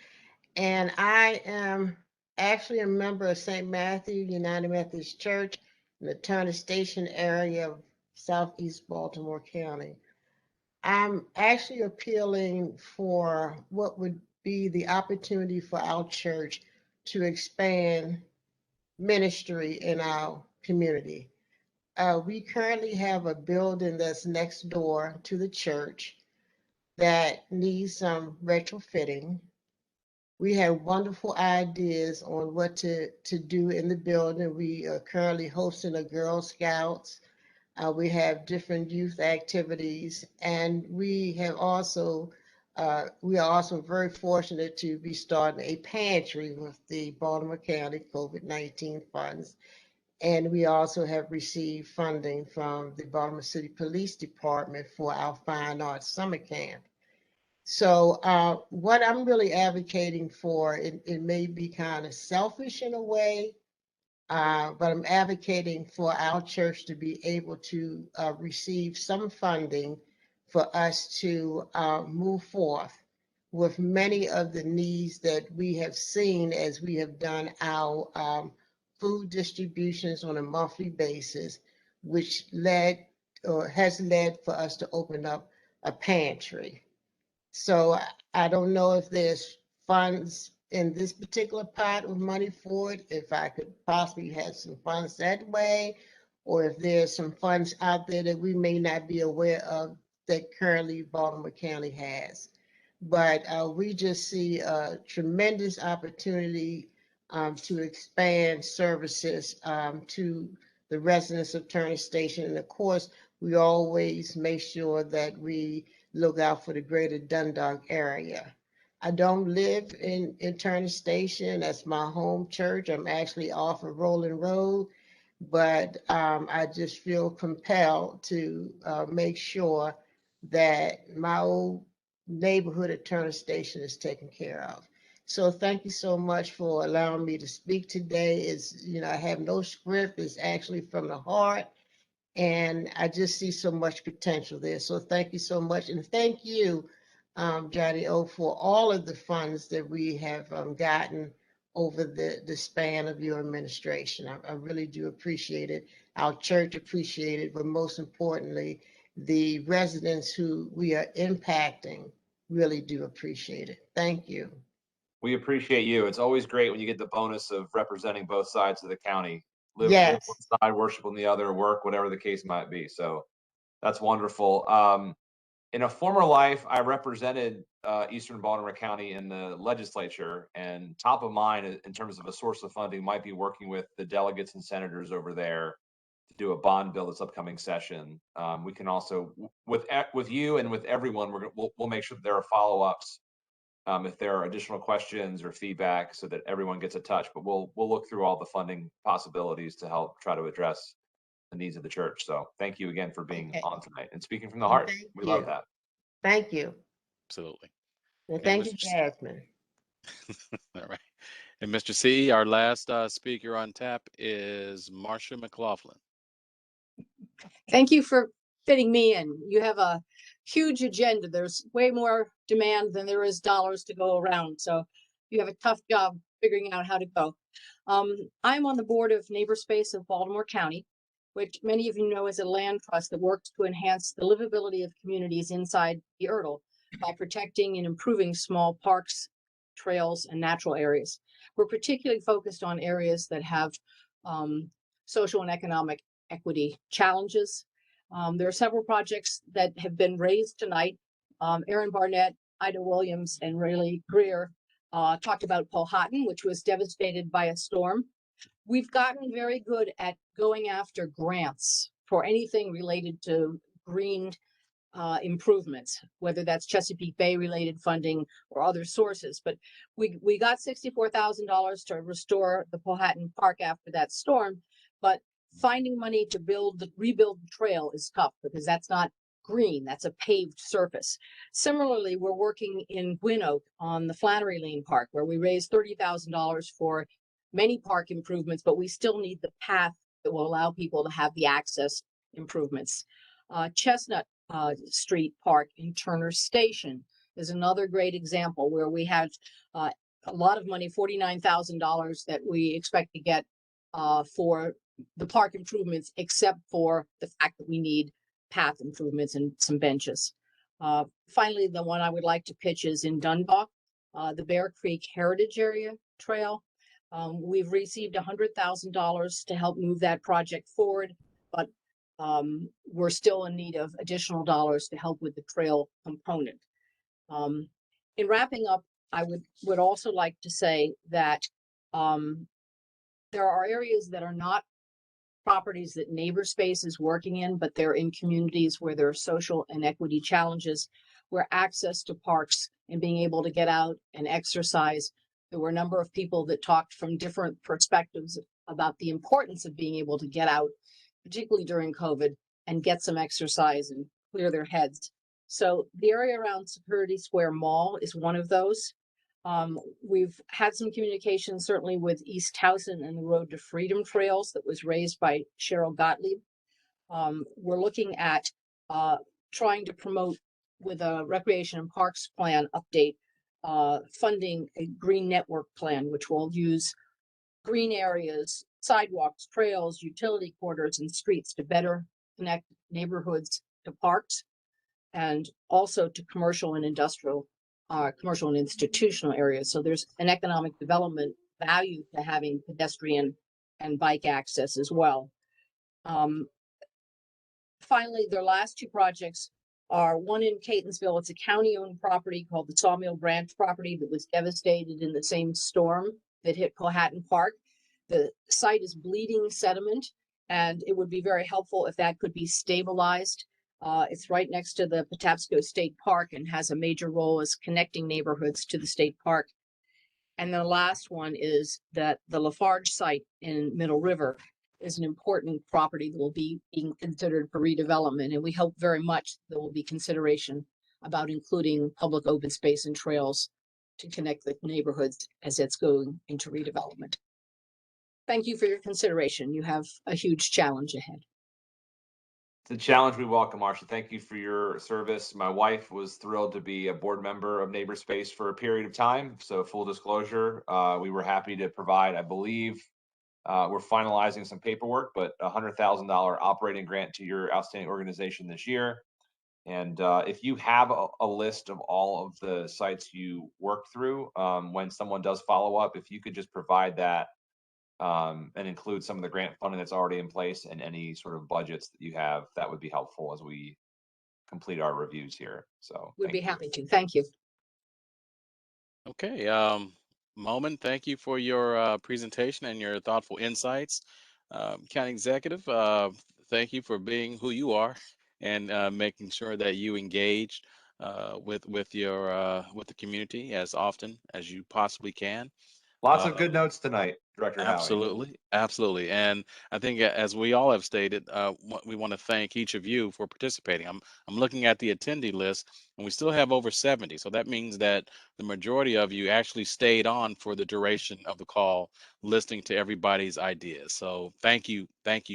and I am actually a member of St. Matthew United Methodist Church in the Turner Station area of Southeast Baltimore County. I'm actually appealing for what would be the opportunity for our church to expand ministry in our community. We currently have a building that's next door to the church that needs some retrofitting. We have wonderful ideas on what to do in the building. We are currently hosting a Girl Scouts. We have different youth activities, and we are also very fortunate to be starting a pantry with the Baltimore County COVID-19 funds. And we also have received funding from the Baltimore City Police Department for our Fine Arts Summer Camp. So what I'm really advocating for, it may be kind of selfish in a way, but I'm advocating for our church to be able to receive some funding for us to move forth with many of the needs that we have seen as we have done our food distributions on a monthly basis, which has led for us to open up a pantry. So I don't know if there's funds in this particular pot of money for it, if I could possibly have some funds that way, or if there's some funds out there that we may not be aware of that currently Baltimore County has. But we just see a tremendous opportunity to expand services to the residents of Turner Station. And of course, we always make sure that we look out for the greater Dundalk area. I don't live in Turner Station. That's my home church. I'm actually off of Rolling Road, but I just feel compelled to make sure that my old neighborhood at Turner Station is taken care of. So thank you so much for allowing me to speak today. I have no script. It's actually from the heart. And I just see so much potential there. So thank you so much. And thank you, Johnny O, for all of the funds that we have gotten over the span of your administration. I really do appreciate it. Our church appreciate it, but most importantly, the residents who we are impacting really do appreciate it. Thank you. We appreciate you. It's always great when you get the bonus of representing both sides of the county. Live Yes. one side, worship on the other, work, whatever the case might be. So that's wonderful. In a former life, I represented Eastern Baltimore County in the legislature, and top of mind in terms of a source of funding might be working with the delegates and senators over there to do a bond bill this upcoming session. We can also, with you and with everyone, we'll make sure that there are follow-ups if there are additional questions or feedback, so that everyone gets a touch. But we'll look through all the funding possibilities to help try to address the needs of the church. So thank you again for being on tonight and speaking from the heart. We love that. Thank you. Absolutely. And thank you, Jasmine. All right. And Mr. C, our last speaker on tap is Marcia Mclaughlin. Thank you for fitting me in. You have a huge agenda. There's way more demand than there is dollars to go around. So you have a tough job figuring out how to go. I'm on the board of Neighbor Space of Baltimore County, which many of you know is a land trust that works to enhance the livability of communities inside the Erdl by protecting and improving small parks, trails, and natural areas. We're particularly focused on areas that have social and economic equity challenges. There are several projects that have been raised tonight. Aaron Barnett, Ida Williams, and Rayleigh Greer talked about Powhatan, which was devastated by a storm. We've gotten very good at going after grants for anything related to green improvements, whether that's Chesapeake Bay related funding or other sources. But we got $64,000 to restore the Powhatan Park after that storm, but finding money to rebuild the trail is tough because that's not green, that's a paved surface. Similarly, we're working in Gwynn Oak on the Flannery Lane Park, where we raised $30,000 for many park improvements, but we still need the path that will allow people to have the access improvements. Chestnut Street Park in Turner Station is another great example where we have a lot of money, $49,000 that we expect to get for the park improvements, except for the fact that we need path improvements and some benches. Finally, the one I would like to pitch is in Dundalk, the Bear Creek Heritage Area Trail. We've received $100,000 to help move that project forward, but we're still in need of additional dollars to help with the trail component. In wrapping up, I would also like to say that there are areas that are not properties that Neighbor Space is working in, but they're in communities where there are social and equity challenges, where access to parks and being able to get out and exercise. There were a number of people that talked from different perspectives about the importance of being able to get out, particularly during COVID, and get some exercise and clear their heads. So the area around Security Square Mall is one of those. We've had some communication certainly with East Towson and the Road to Freedom Trails that was raised by Cheryl Gottlieb. We're looking at trying to promote with a Recreation and Parks Plan update, funding a green network plan, which will use green areas, sidewalks, trails, utility corridors, and streets to better connect neighborhoods to parks and also to commercial and industrial, commercial and institutional areas. So there's an economic development value to having pedestrian and bike access as well. Finally, their last two projects are one in Catonsville. It's a county-owned property called the Sawmill Branch property that was devastated in the same storm that hit Powhatan Park. The site is bleeding sediment, and it would be very helpful if that could be stabilized. It's right next to the Patapsco State Park and has a major role as connecting neighborhoods to the state park. And the last one is that the Lafarge site in Middle River is an important property that will be being considered for redevelopment. And we hope very much there will be consideration about including public open space and trails to connect the neighborhoods as it's going into redevelopment. Thank you for your consideration. You have a huge challenge ahead. It's a challenge we welcome, Marcia. Thank you for your service. My wife was thrilled to be a board member of Neighbor Space for a period of time. So full disclosure, we were happy to provide, I believe, we're finalizing some paperwork, but $100,000 operating grant to your outstanding organization this year. And if you have a list of all of the sites you work through, when someone does follow up, if you could just provide that and include some of the grant funding that's already in place and any sort of budgets that you have, that would be helpful as we complete our reviews here. So Would thank be you. happy to. Thank you. Okay, Momin, thank you for your presentation and your thoughtful insights. County Executive, thank you for being who you are and making sure that you engage with the community as often as you possibly can. Lots of good notes tonight, Director Howie. Absolutely, absolutely. And I think as we all have stated, we want to thank each of you for participating. I'm looking at the attendee list, and we still have over 70. So that means that the majority of you actually stayed on for the duration of the call, listening to everybody's ideas. So thank you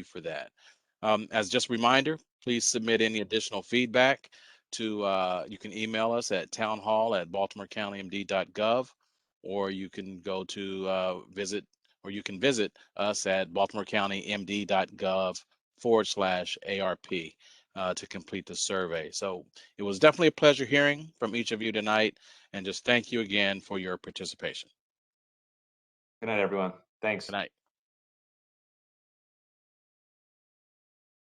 for that. As just a reminder, please submit any additional feedback to, you can email us at townhall@baltimorecountymd.gov, or you can go to visit us at baltimorecountymd.gov/ARP to complete the survey. So it was definitely a pleasure hearing from each of you tonight, and just thank you again for your participation. Good night, everyone. Thanks. Good night.